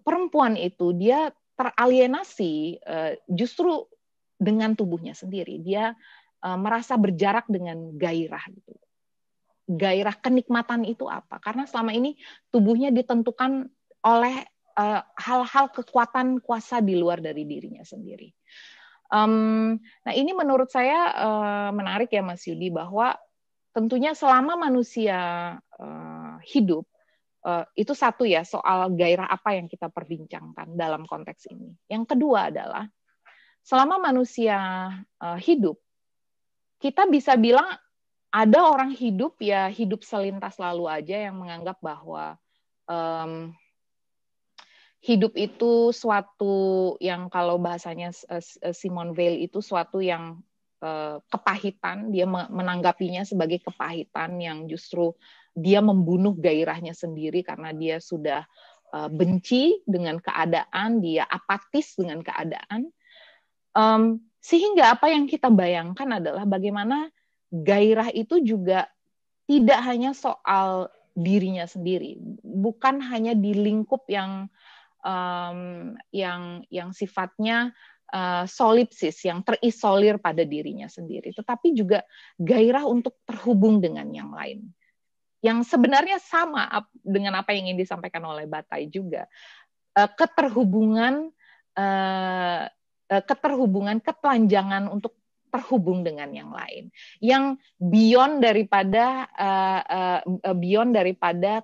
perempuan itu dia teralienasi justru dengan tubuhnya sendiri. Dia merasa berjarak dengan gairah gitu. Gairah kenikmatan itu apa? Karena selama ini tubuhnya ditentukan oleh hal-hal kekuatan kuasa di luar dari dirinya sendiri. Nah ini menurut saya menarik ya Mas Yudi, bahwa tentunya selama manusia hidup, itu satu ya, soal gairah apa yang kita perbincangkan dalam konteks ini. Yang kedua adalah, selama manusia hidup, kita bisa bilang ada orang hidup ya hidup selintas lalu aja, yang menganggap bahwa hidup itu suatu yang, kalau bahasanya Simone Weil itu suatu yang kepahitan, dia menanggapinya sebagai kepahitan yang justru dia membunuh gairahnya sendiri karena dia sudah benci dengan keadaan, dia apatis dengan keadaan. Sehingga apa yang kita bayangkan adalah bagaimana gairah itu juga tidak hanya soal dirinya sendiri, bukan hanya di lingkup yang sifatnya solipsis, yang terisolir pada dirinya sendiri, tetapi juga gairah untuk terhubung dengan yang lain. Yang sebenarnya sama dengan apa yang ingin disampaikan oleh Bataille juga. Keterhubungan, ketelanjangan untuk terhubung dengan yang lain, yang beyond daripada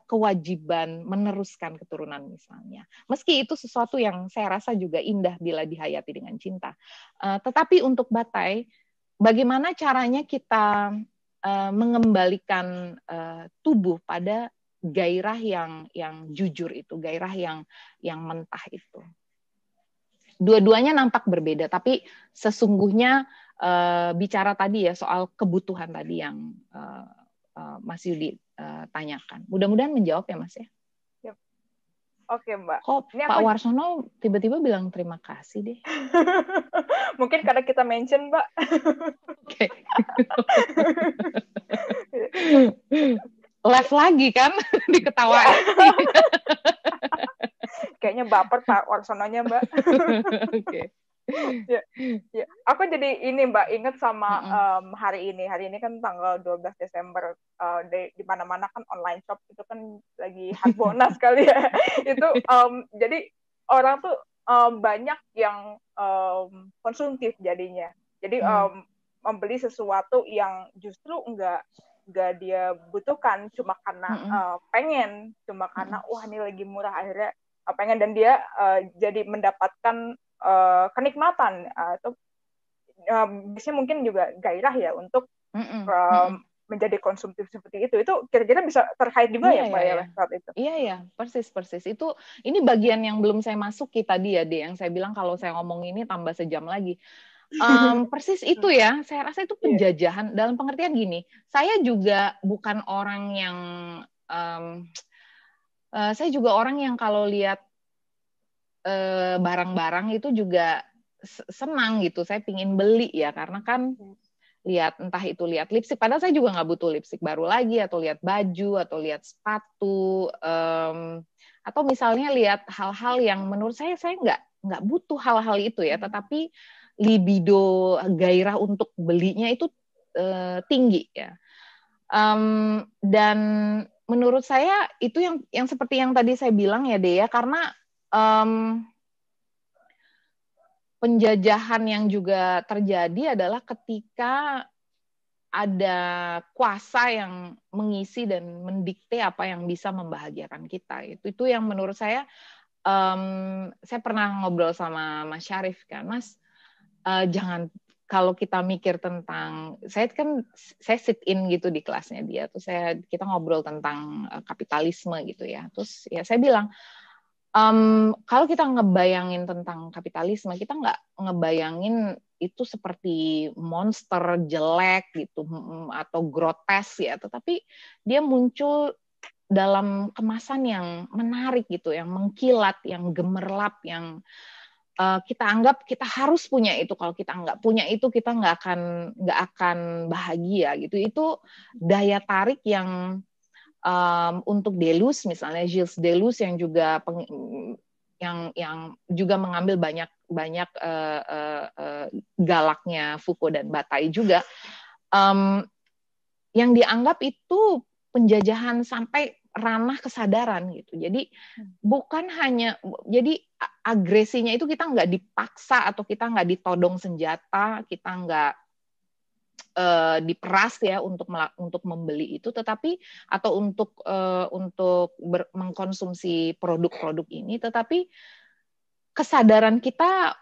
kewajiban meneruskan keturunan misalnya. Meski itu sesuatu yang saya rasa juga indah bila dihayati dengan cinta. Tetapi untuk Bataille, bagaimana caranya kita mengembalikan tubuh pada gairah yang jujur itu, gairah yang mentah itu. Dua-duanya nampak berbeda, tapi sesungguhnya bicara tadi ya soal kebutuhan tadi yang Mas Yudi tanyakan. Mudah-mudahan menjawab ya Mas ya. Yep. Oke Mbak. Kok Pak Warsono tiba-tiba bilang terima kasih deh? Mungkin karena kita mention Mbak. Oke. Live lagi kan diketawain. Kayaknya baper Pak Warsononya Mbak. Oke. Ya. Aku jadi ini Mbak ingat sama hari ini kan tanggal 12 Desember di mana-mana kan online shop itu kan lagi Harbolnas kali ya. Itu jadi orang tuh banyak yang konsumtif jadinya. Jadi membeli sesuatu yang justru enggak dia butuhkan, cuma karena pengen, cuma karena wah ini lagi murah, akhirnya pengen, dan dia jadi mendapatkan kenikmatan atau biasanya mungkin juga gairah ya untuk menjadi konsumtif seperti itu. Itu kira-kira bisa terkait juga ya Mbak ya saat itu. Iya, persis. Ini bagian yang belum saya masuki tadi ya, yang saya bilang kalau saya ngomong ini tambah sejam lagi. Persis itu ya, saya rasa itu penjajahan dalam pengertian gini. Saya juga bukan orang yang saya juga orang yang kalau lihat barang-barang itu juga senang gitu. Saya pingin beli ya, karena kan lihat lipstik, padahal saya juga nggak butuh lipstik baru lagi, atau lihat baju, atau lihat sepatu, atau misalnya lihat hal-hal yang menurut saya nggak butuh hal-hal itu ya, tetapi libido, gairah untuk belinya itu tinggi ya. Dan menurut saya itu yang seperti yang tadi saya bilang ya Dea, karena penjajahan yang juga terjadi adalah ketika ada kuasa yang mengisi dan mendikte apa yang bisa membahagiakan kita. Itu yang menurut saya pernah ngobrol sama Mas Syarif kan, Mas, jangan, kalau kita mikir tentang, saya sit in gitu di kelasnya dia, terus kita ngobrol tentang kapitalisme gitu ya, terus ya saya bilang, kalau kita ngebayangin tentang kapitalisme, kita nggak ngebayangin itu seperti monster jelek gitu atau grotes ya, tetapi dia muncul dalam kemasan yang menarik gitu, yang mengkilat, yang gemerlap, yang kita anggap kita harus punya itu. Kalau kita nggak punya itu, kita nggak akan bahagia gitu. Itu daya tarik yang untuk Deleuze misalnya, Gilles Deleuze yang juga yang juga mengambil banyak galaknya Foucault dan Bataille juga, yang dianggap itu penjajahan sampai ranah kesadaran gitu. Jadi bukan hanya, jadi agresinya itu kita nggak dipaksa atau kita nggak ditodong senjata, kita nggak diperas ya untuk membeli itu, tetapi atau untuk mengkonsumsi produk-produk ini, tetapi kesadaran kita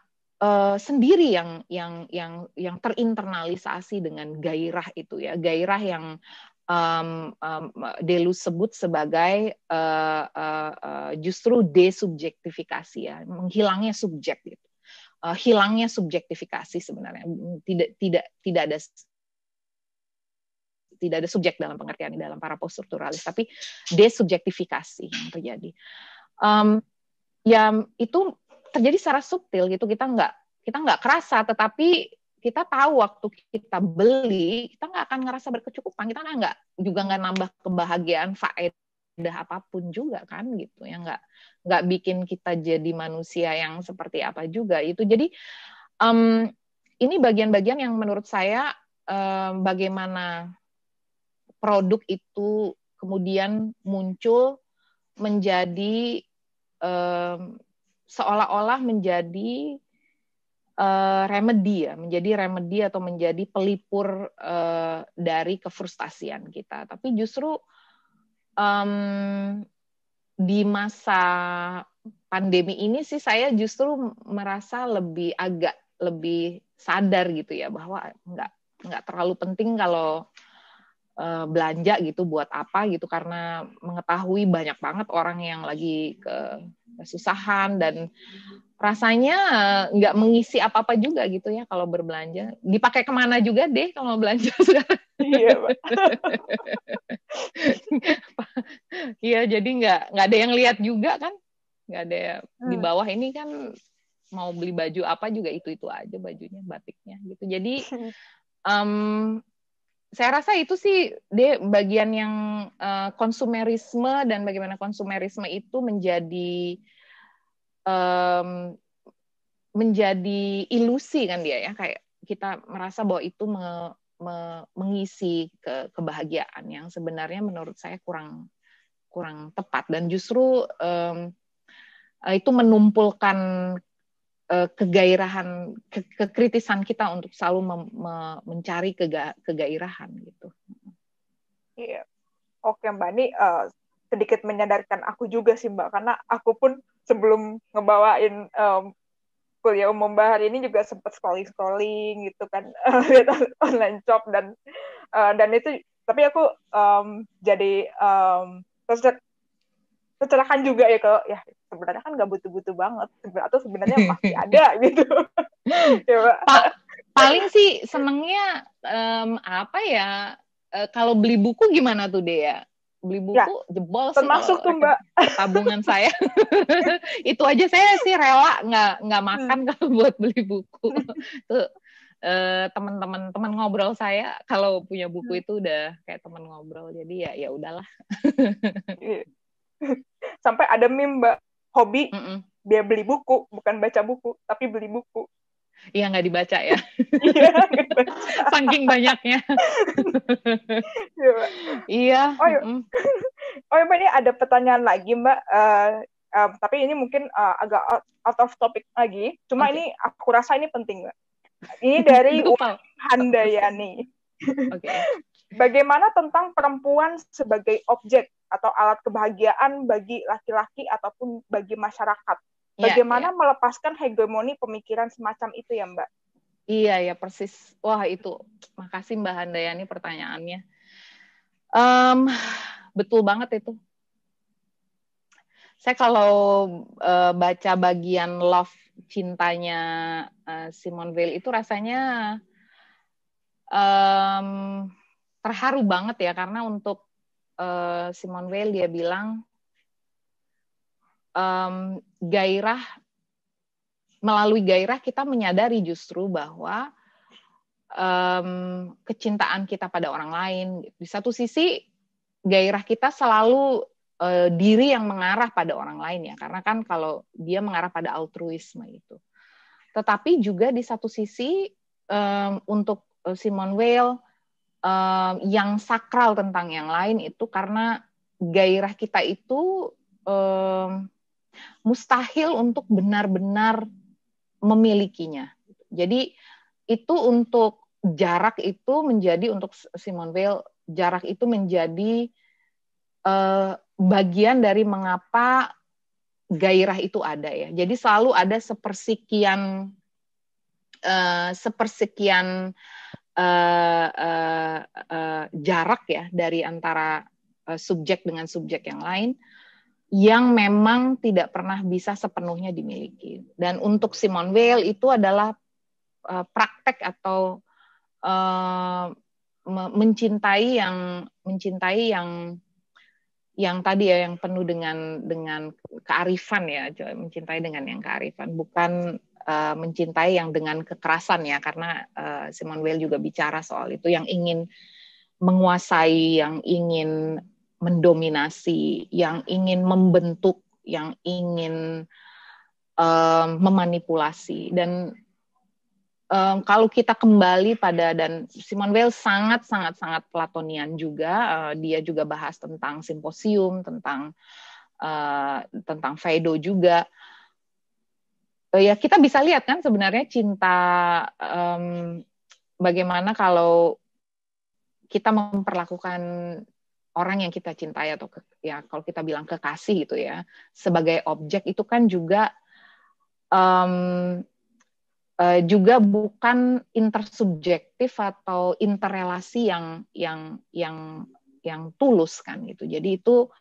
sendiri yang terinternalisasi dengan gairah itu ya, gairah yang Deleuze sebut sebagai justru desubjektifikasi ya, menghilangnya subjek gitu. Hilangnya subjektifikasi sebenarnya, tidak ada subjek dalam pengertian ini dalam para poststrukturalis, tapi desubjektifikasi yang terjadi. Ya itu terjadi secara subtil gitu, kita nggak kerasa, tetapi kita tahu waktu kita beli, kita nggak akan ngerasa berkecukupan, kita nggak nambah kebahagiaan, faedah apapun juga kan gitu ya, nggak bikin kita jadi manusia yang seperti apa juga itu. Jadi ini bagian-bagian yang menurut saya bagaimana produk itu kemudian muncul menjadi seolah-olah menjadi menjadi remedi atau menjadi pelipur dari kefrustasian kita. Tapi justru di masa pandemi ini sih saya justru merasa agak lebih sadar gitu ya, bahwa nggak terlalu penting kalau belanja gitu buat apa gitu, karena mengetahui banyak banget orang yang lagi kesusahan dan rasanya nggak mengisi apa-apa juga gitu ya kalau berbelanja. Dipakai kemana juga deh kalau belanja sekarang. Iya, Mbak. Iya, jadi nggak ada yang lihat juga kan, nggak ada di bawah ini kan mau beli baju apa juga itu aja bajunya, batiknya gitu. Jadi saya rasa itu sih bagian yang konsumerisme, dan bagaimana konsumerisme itu menjadi ilusi kan dia ya, kayak kita merasa bahwa itu mengisi kebahagiaan yang sebenarnya menurut saya kurang tepat, dan justru itu menumpulkan kegairahan, kekritisan kita untuk selalu mencari kegairahan gitu. Iya. Oke Mbak, ini sedikit menyadarkan aku juga sih Mbak, karena aku pun sebelum ngebawain kuliah umum Bahar ini juga sempat scrolling gitu kan, lihat online shop dan itu, tapi aku jadi tercerahkan juga ya, kalau ya sebenarnya kan nggak butuh-butuh banget, atau sebenarnya pasti ada gitu. Ya, Mbak. Paling sih senengnya apa ya, kalau beli buku gimana tuh Dea? Beli buku ya, jebol sih termasuk tuh Mbak tabungan saya. Itu aja saya sih rela nggak makan kalau buat beli buku. Tuh teman ngobrol saya kalau punya buku itu udah kayak teman ngobrol, jadi ya udahlah. Sampai ada meme Mbak, hobi dia beli buku, bukan baca buku tapi beli buku. Iya, nggak dibaca ya. Iya, saking banyaknya. Iya. Oh ya Mbak, ini ada pertanyaan lagi Mbak, tapi ini mungkin agak out of topic lagi, cuma ini aku rasa ini penting Mbak. Ini dari Handayani. Bagaimana tentang perempuan sebagai objek atau alat kebahagiaan bagi laki-laki ataupun bagi masyarakat? Bagaimana melepaskan hegemoni pemikiran semacam itu ya Mbak? Iya ya, persis. Wah itu, makasih Mbak Handayani pertanyaannya. Betul banget itu. Saya kalau baca bagian love, cintanya Simone Weil itu rasanya terharu banget ya, karena untuk Simone Weil dia bilang melalui gairah kita menyadari justru bahwa kecintaan kita pada orang lain, di satu sisi gairah kita selalu diri yang mengarah pada orang lain ya, karena kan kalau dia mengarah pada altruisme itu. Tetapi juga di satu sisi untuk Simone Weil yang sakral tentang yang lain itu karena gairah kita itu mustahil untuk benar-benar memilikinya. Jadi itu untuk jarak itu menjadi, untuk Simone Weil, jarak itu menjadi bagian dari mengapa gairah itu ada ya. Jadi selalu ada sepersekian jarak ya dari antara subjek dengan subjek yang lain, yang memang tidak pernah bisa sepenuhnya dimiliki. Dan untuk Simone Weil itu adalah praktek atau mencintai yang tadi ya, yang penuh dengan kearifan ya, mencintai dengan yang kearifan, bukan mencintai yang dengan kekerasan ya, karena Simone Weil juga bicara soal itu, yang ingin menguasai, yang ingin mendominasi, yang ingin membentuk, yang ingin memanipulasi. Dan kalau kita kembali pada, dan Simone Weil sangat Platonian juga, dia juga bahas tentang simposium, tentang Phaedo juga. Ya kita bisa lihat kan sebenarnya cinta, bagaimana kalau kita memperlakukan orang yang kita cintai, atau ya kalau kita bilang kekasih gitu ya, sebagai objek, itu kan juga juga bukan intersubjektif atau interrelasi yang tulus kan gitu. Jadi itu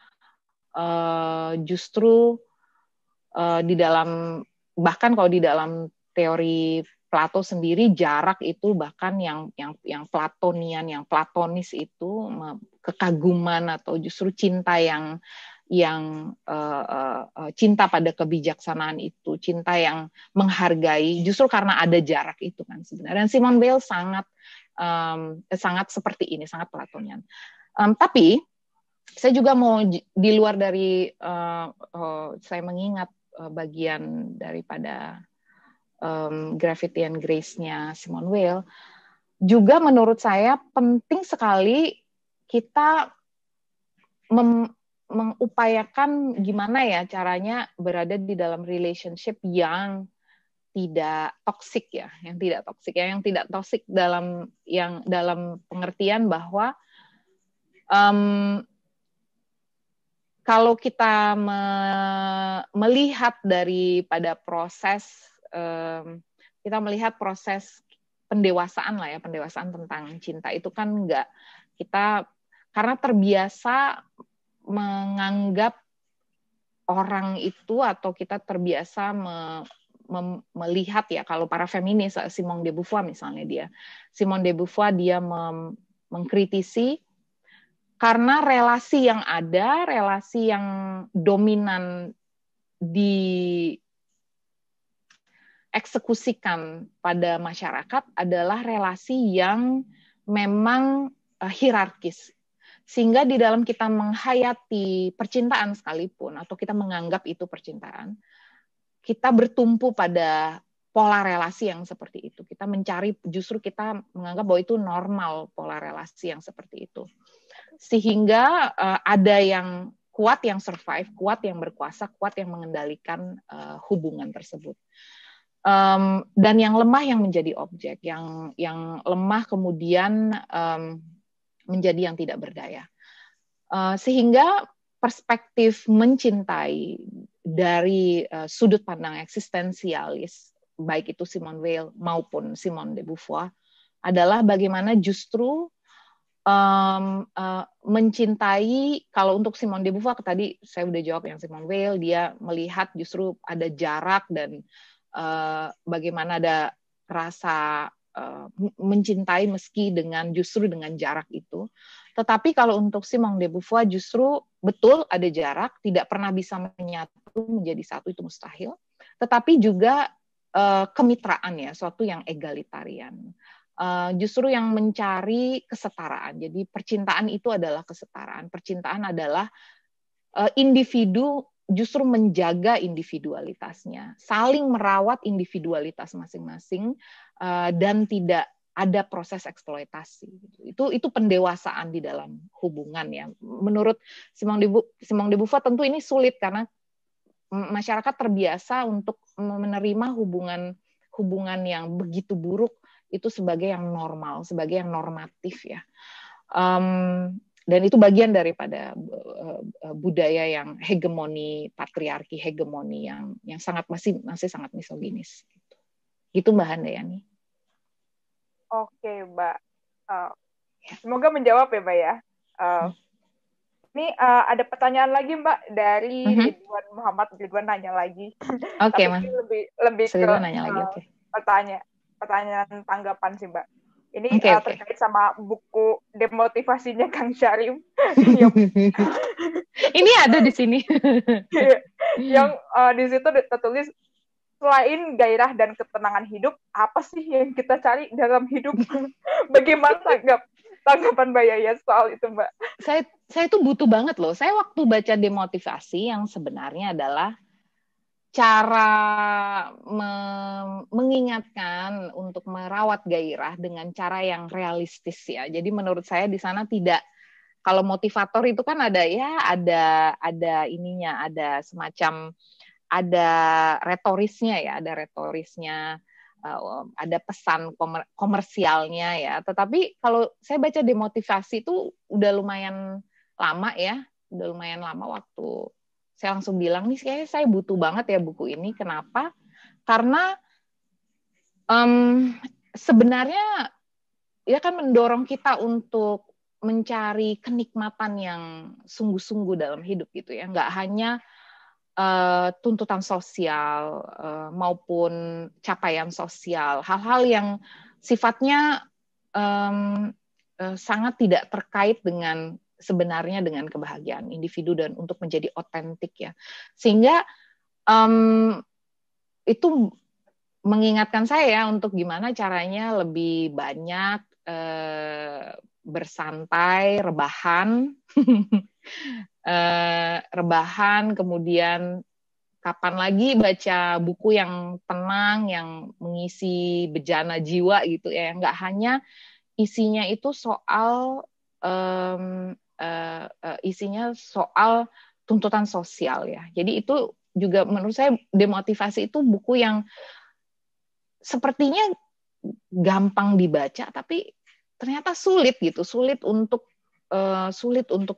justru di dalam, bahkan kalau di dalam teori Plato sendiri, jarak itu bahkan yang Platonian, yang Platonis itu, kekaguman atau justru cinta yang cinta pada kebijaksanaan itu, cinta yang menghargai, justru karena ada jarak itu kan sebenarnya. Dan Simone Weil sangat seperti ini, sangat Platonian. Tapi saya juga mau di luar dari saya mengingat bagian daripada Gravity and Grace-nya Simone Weil, juga menurut saya penting sekali kita mengupayakan gimana ya caranya berada di dalam relationship yang tidak toksik ya, yang tidak toksik dalam pengertian bahwa kalau kita melihat daripada proses, kita melihat proses pendewasaan lah ya, pendewasaan tentang cinta itu kan enggak, kita karena terbiasa menganggap orang itu, atau kita terbiasa melihat ya, kalau para feminis, Simone de Beauvoir misalnya, Simone de Beauvoir dia mengkritisi karena relasi yang ada, relasi yang dominan dieksekusikan pada masyarakat adalah relasi yang memang hierarkis. Sehingga di dalam kita menghayati percintaan sekalipun, atau kita menganggap itu percintaan, kita bertumpu pada pola relasi yang seperti itu. Kita mencari, justru kita menganggap bahwa itu normal, pola relasi yang seperti itu. Sehingga ada yang kuat yang survive, kuat yang berkuasa, kuat yang mengendalikan hubungan tersebut. Dan yang lemah yang menjadi objek, yang lemah kemudian menjadi yang tidak berdaya. Sehingga perspektif mencintai dari sudut pandang eksistensialis, baik itu Simone Weil maupun Simone de Beauvoir, adalah bagaimana justru mencintai. Kalau untuk Simone de Beauvoir tadi saya udah jawab, yang Simone Weil dia melihat justru ada jarak, dan bagaimana ada rasa mencintai meski justru dengan jarak itu. Tetapi kalau untuk Simone de Beauvoir justru betul ada jarak, tidak pernah bisa menyatu menjadi satu, itu mustahil. Tetapi juga kemitraan ya, suatu yang egalitarian. Justru yang mencari kesetaraan. Jadi percintaan itu adalah kesetaraan. Percintaan adalah individu justru menjaga individualitasnya, saling merawat individualitas masing-masing, dan tidak ada proses eksploitasi. Itu pendewasaan di dalam hubungan ya. Menurut Simone de Beauvoir tentu ini sulit karena masyarakat terbiasa untuk menerima hubungan yang begitu buruk itu sebagai yang normal, sebagai yang normatif ya. Dan itu bagian daripada budaya yang hegemoni, patriarki hegemoni yang masih sangat misoginis. Gitu Mbak Handayani. Oke, Mbak. Semoga menjawab ya, Mbak ya. Ini ada pertanyaan lagi, Mbak, dari Ridwan Muhammad. Ridwan nanya lagi. Oke, Tapi lebih ke nanya lagi, okay. Pertanyaan tanggapan sih, Mbak. Ini terkait sama buku Demotivasinya Kang Syarif. Ini ada di sini. Yang di situ tertulis selain gairah dan ketenangan hidup, apa sih yang kita cari dalam hidup? Bagaimana tanggapan Mbak Yaya soal itu, Mbak? Saya tuh butuh banget loh. Saya waktu baca demotivasi yang sebenarnya adalah cara mengingatkan untuk merawat gairah dengan cara yang realistis ya. Jadi menurut saya di sana tidak, kalau motivator itu kan ada ininya, ada semacam ada retorisnya ya, ada pesan komersialnya ya. Tetapi kalau saya baca demotivasi itu udah lumayan lama waktu saya langsung bilang nih kayaknya saya butuh banget ya buku ini. Kenapa? Karena sebenarnya ya kan mendorong kita untuk mencari kenikmatan yang sungguh-sungguh dalam hidup gitu ya. Nggak hanya tuntutan sosial maupun capaian sosial, hal-hal yang sifatnya sangat tidak terkait dengan sebenarnya dengan kebahagiaan individu dan untuk menjadi otentik ya, sehingga itu mengingatkan saya untuk gimana caranya lebih banyak bersantai, rebahan, kemudian kapan lagi baca buku yang tenang, yang mengisi bejana jiwa gitu ya, nggak hanya isinya itu soal tuntutan sosial ya. Jadi itu juga menurut saya demotivasi itu buku yang sepertinya gampang dibaca, tapi ternyata sulit untuk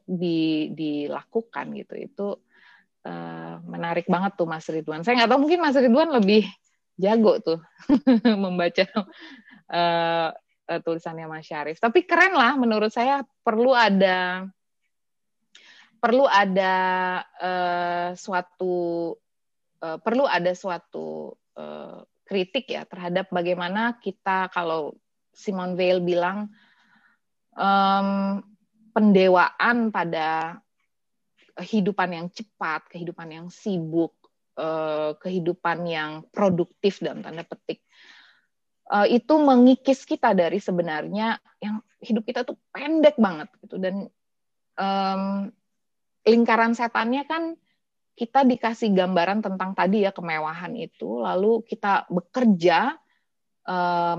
dilakukan gitu. Itu menarik banget tuh Mas Ridwan. Saya nggak tahu, mungkin Mas Ridwan lebih jago tuh membaca tulisannya Mas Syarif. Tapi keren lah menurut saya, perlu ada suatu kritik ya terhadap bagaimana kita, kalau Simone Weil bilang pendewaan pada kehidupan yang cepat, kehidupan yang sibuk, kehidupan yang produktif dalam tanda petik, itu mengikis kita dari sebenarnya yang hidup kita tuh pendek banget gitu. Dan lingkaran setannya kan kita dikasih gambaran tentang tadi ya, kemewahan itu, lalu kita bekerja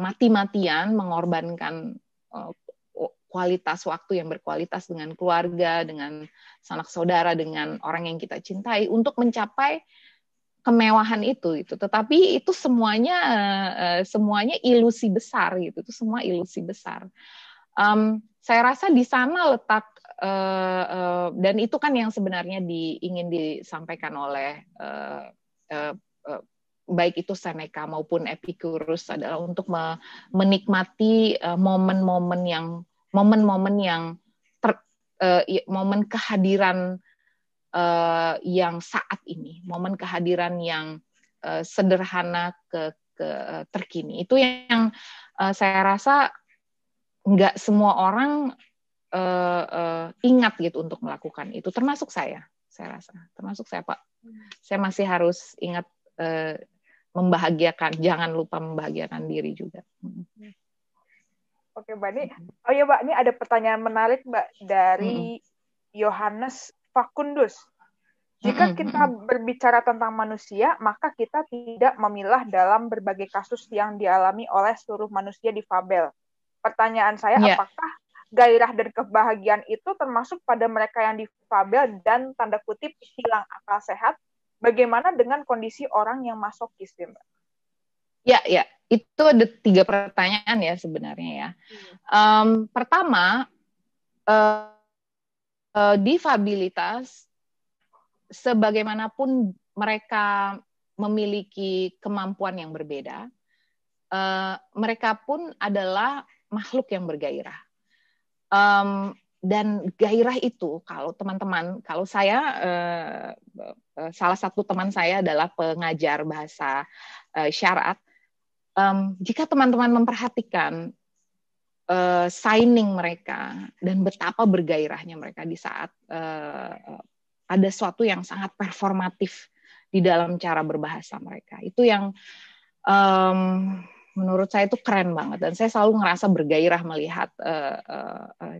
mati-matian mengorbankan kualitas waktu yang berkualitas dengan keluarga, dengan sanak saudara, dengan orang yang kita cintai untuk mencapai kemewahan itu. Tetapi itu semuanya ilusi besar gitu. Itu semua ilusi besar. Saya rasa di sana letak dan itu kan yang sebenarnya ingin disampaikan oleh baik itu Seneca maupun Epicurus, adalah untuk menikmati momen-momen kehadiran yang saat ini, momen kehadiran yang sederhana ke terkini. Itu yang saya rasa nggak semua orang ingat gitu untuk melakukan itu, termasuk saya rasa, termasuk saya Pak. Saya masih harus ingat membahagiakan, jangan lupa membahagiakan diri juga. Oke Mbak, ini Mbak, ini ada pertanyaan menarik Mbak dari Yohanes Fakundus. Jika kita berbicara tentang manusia, maka kita tidak memilah dalam berbagai kasus yang dialami oleh seluruh manusia difabel. Pertanyaan saya, apakah gairah dan kebahagiaan itu termasuk pada mereka yang difabel dan tanda kutip hilang akal sehat? Bagaimana dengan kondisi orang yang masokis, Mbak? Ya, itu ada 3 pertanyaan ya sebenarnya ya. Pertama, difabilitas, sebagaimanapun mereka memiliki kemampuan yang berbeda, mereka pun adalah makhluk yang bergairah. Dan gairah itu, kalau teman-teman, kalau saya, salah satu teman saya adalah pengajar bahasa syarat, jika teman-teman memperhatikan signing mereka dan betapa bergairahnya mereka di saat ada sesuatu yang sangat performatif di dalam cara berbahasa mereka. Itu yang menurut saya itu keren banget, dan saya selalu ngerasa bergairah melihat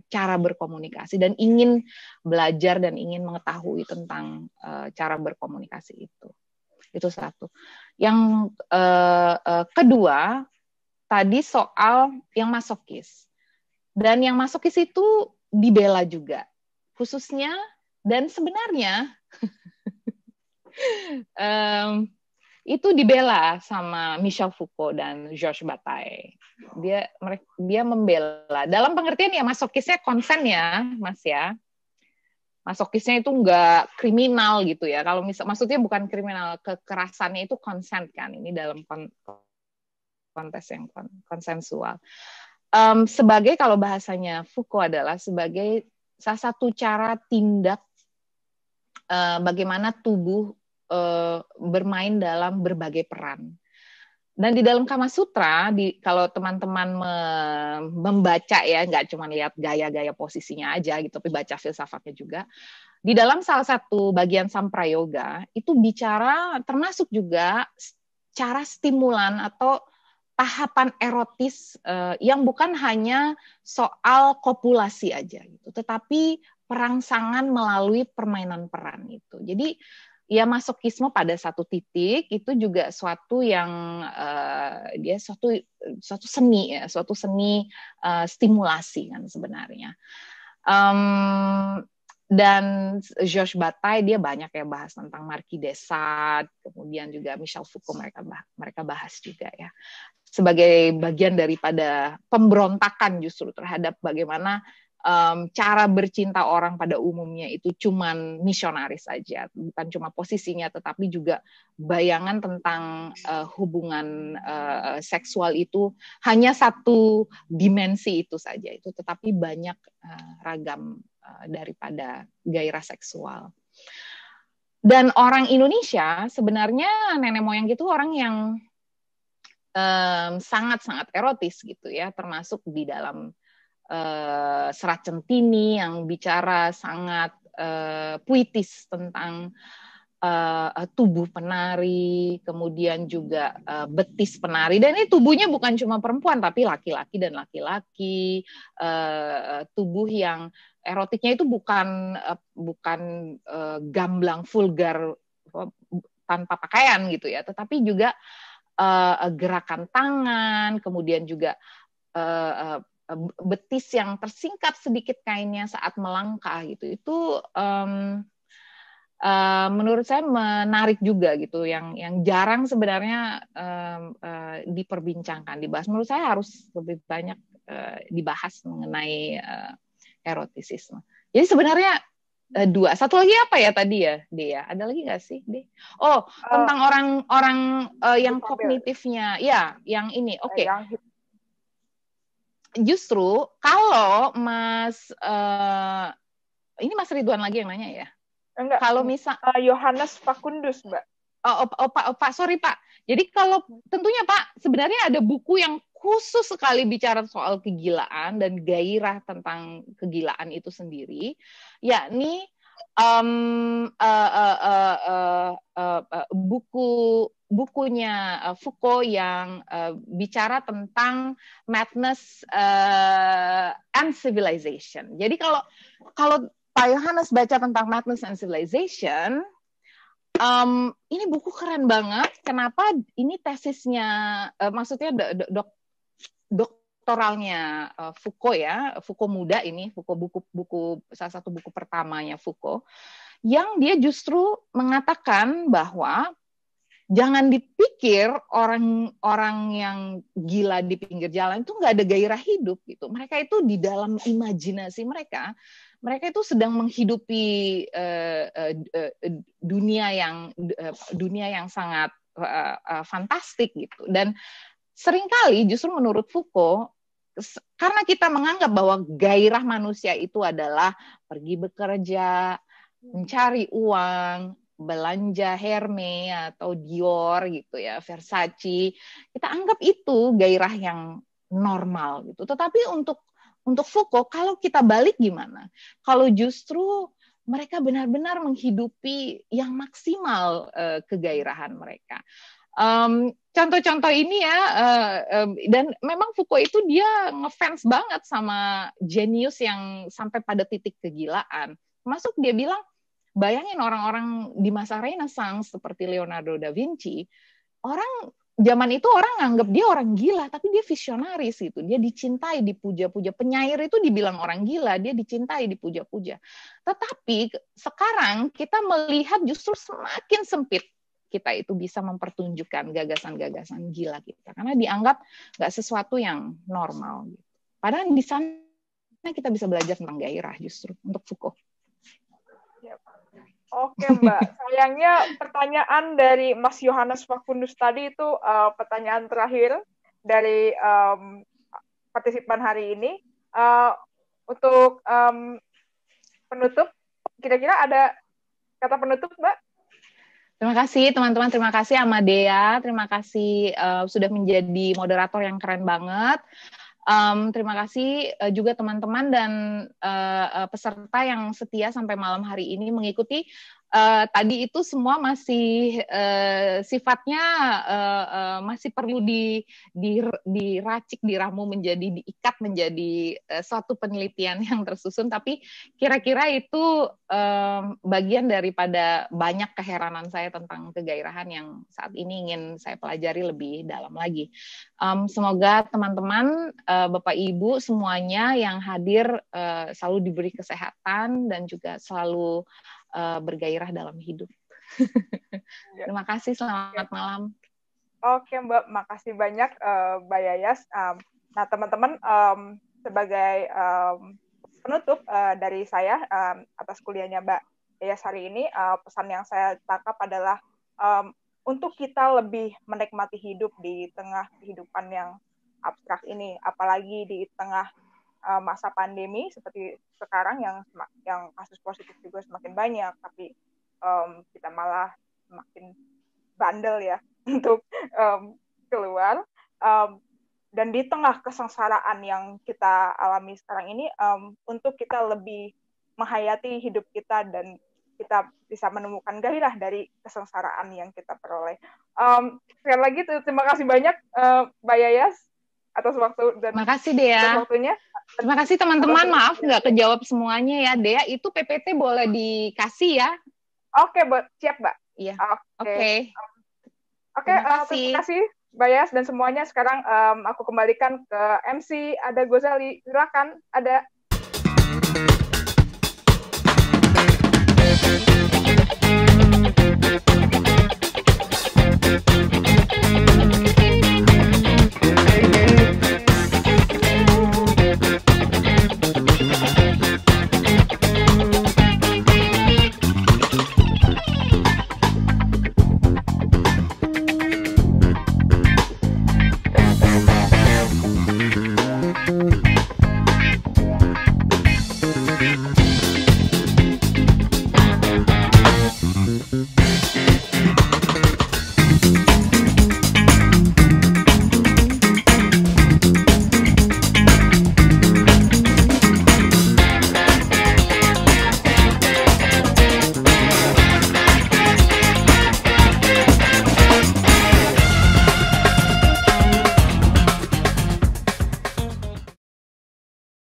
cara berkomunikasi dan ingin belajar dan ingin mengetahui tentang cara berkomunikasi itu. Itu satu. Yang kedua, tadi soal yang masokis. Dan yang masokis itu dibela juga. Khususnya, dan sebenarnya itu dibela sama Michel Foucault dan Georges Bataille. Dia membela. Dalam pengertian ya masokisnya konsen ya, Mas ya. Masokisnya itu nggak kriminal gitu ya. Kalau maksudnya bukan kriminal, kekerasannya itu konsen kan. Ini dalam konteks yang konsensual. Sebagai, kalau bahasanya Foucault adalah sebagai salah satu cara tindak bagaimana tubuh bermain dalam berbagai peran. Dan di dalam Kama Sutra, kalau teman-teman membaca ya, nggak cuma lihat gaya-gaya posisinya aja gitu, tapi baca filsafatnya juga. Di dalam salah satu bagian Samprayoga, itu bicara termasuk juga cara stimulan atau tahapan erotis yang bukan hanya soal kopulasi aja gitu, tetapi perangsangan melalui permainan peran itu. Jadi ya masokisme pada satu titik itu juga suatu yang dia suatu seni ya, suatu seni stimulasi kan sebenarnya. Dan Georges Bataille dia banyak ya bahas tentang Marquis de Sade, kemudian juga Michel Foucault mereka bahas juga ya, sebagai bagian daripada pemberontakan justru terhadap bagaimana cara bercinta orang pada umumnya itu cuman misionaris saja, bukan cuma posisinya, tetapi juga bayangan tentang hubungan seksual itu hanya satu dimensi itu saja, itu tetapi banyak ragam daripada gairah seksual. Dan orang Indonesia sebenarnya nenek moyang gitu orang yang sangat-sangat erotis gitu ya, termasuk di dalam Serat Centini yang bicara sangat puitis tentang tubuh penari, kemudian juga betis penari, dan ini tubuhnya bukan cuma perempuan tapi laki-laki dan laki-laki, tubuh yang erotiknya itu bukan gamblang vulgar tanpa pakaian gitu ya, tetapi juga gerakan tangan, kemudian juga betis yang tersingkap sedikit kainnya saat melangkah gitu, itu menurut saya menarik juga gitu, yang jarang sebenarnya diperbincangkan, dibahas. Menurut saya harus lebih banyak dibahas mengenai erotisisme. Jadi sebenarnya dua, satu lagi apa ya tadi ya, Dea? Ada lagi nggak sih, De? Oh, tentang orang yang kognitifnya, ya, yang ini, oke. Justru kalau Mas ini Mas Ridwan lagi yang nanya ya? Enggak. Kalau misal Yohanes Fakundus, Mbak. Pak, sorry Pak. Jadi kalau tentunya Pak, sebenarnya ada buku yang khusus sekali bicara soal kegilaan dan gairah tentang kegilaan itu sendiri, yakni bukunya Foucault yang bicara tentang madness and civilization. Jadi kalau Pak Yohanes baca tentang madness and civilization, ini buku keren banget. Kenapa? Ini tesisnya, maksudnya doktoralnya Foucault ya, Foucault muda ini, Foucault buku salah satu buku pertamanya Foucault, yang dia justru mengatakan bahwa jangan dipikir orang yang gila di pinggir jalan itu nggak ada gairah hidup gitu. Mereka itu di dalam imajinasi mereka itu sedang menghidupi dunia yang sangat fantastik gitu. Dan seringkali justru menurut Foucault, karena kita menganggap bahwa gairah manusia itu adalah pergi bekerja, mencari uang, belanja Hermes atau Dior gitu ya, Versace, kita anggap itu gairah yang normal gitu. Tetapi untuk Foucault, kalau kita balik gimana? Kalau justru mereka benar-benar menghidupi yang maksimal kegairahan mereka. Contoh-contoh ini ya, dan memang Foucault itu dia ngefans banget sama jenius yang sampai pada titik kegilaan. Termasuk dia bilang, bayangin orang-orang di masa Renaissance seperti Leonardo da Vinci, zaman itu orang nganggap dia orang gila, tapi dia visionaris itu. Dia dicintai, dipuja-puja. Penyair itu dibilang orang gila, dia dicintai, dipuja-puja. Tetapi sekarang kita melihat justru semakin sempit kita itu bisa mempertunjukkan gagasan-gagasan gila kita. Karena dianggap nggak sesuatu yang normal. Padahal di sana kita bisa belajar tentang gairah justru untuk Foucault. Oke Mbak, sayangnya pertanyaan dari Mas Yohanes Facundus tadi itu pertanyaan terakhir dari partisipan hari ini. Untuk penutup, kira-kira ada kata penutup Mbak? Terima kasih teman-teman, terima kasih Amadea, terima kasih sudah menjadi moderator yang keren banget. Terima kasih juga teman-teman dan peserta yang setia sampai malam hari ini mengikuti. Tadi itu semua masih sifatnya masih perlu diracik, diramu diikat menjadi suatu penelitian yang tersusun. Tapi kira-kira itu bagian daripada banyak keheranan saya tentang kegairahan yang saat ini ingin saya pelajari lebih dalam lagi. Semoga teman-teman, Bapak Ibu semuanya yang hadir selalu diberi kesehatan dan juga selalu bergairah dalam hidup. Terima kasih, selamat malam. Oke Mbak, makasih banyak Mbak Yayas. Nah teman-teman, sebagai penutup dari saya atas kuliahnya Mbak Yayas hari ini, pesan yang saya tangkap adalah untuk kita lebih menikmati hidup di tengah kehidupan yang abstrak ini, apalagi di tengah masa pandemi seperti sekarang yang kasus positif juga semakin banyak, tapi kita malah semakin bandel ya untuk keluar. Dan di tengah kesengsaraan yang kita alami sekarang ini, untuk kita lebih menghayati hidup kita dan kita bisa menemukan gairah dari kesengsaraan yang kita peroleh. Sekali lagi terima kasih banyak Mbak Yayas atas waktu dan waktunya. Terima kasih teman-teman, maaf nggak kejawab semuanya ya. Dea, itu PPT boleh dikasih ya? Oke, siap Mbak. Iya. Oke. Terima kasih Mbak Yas dan semuanya. Sekarang aku kembalikan ke MC Ada Gozali. Silakan, Ada.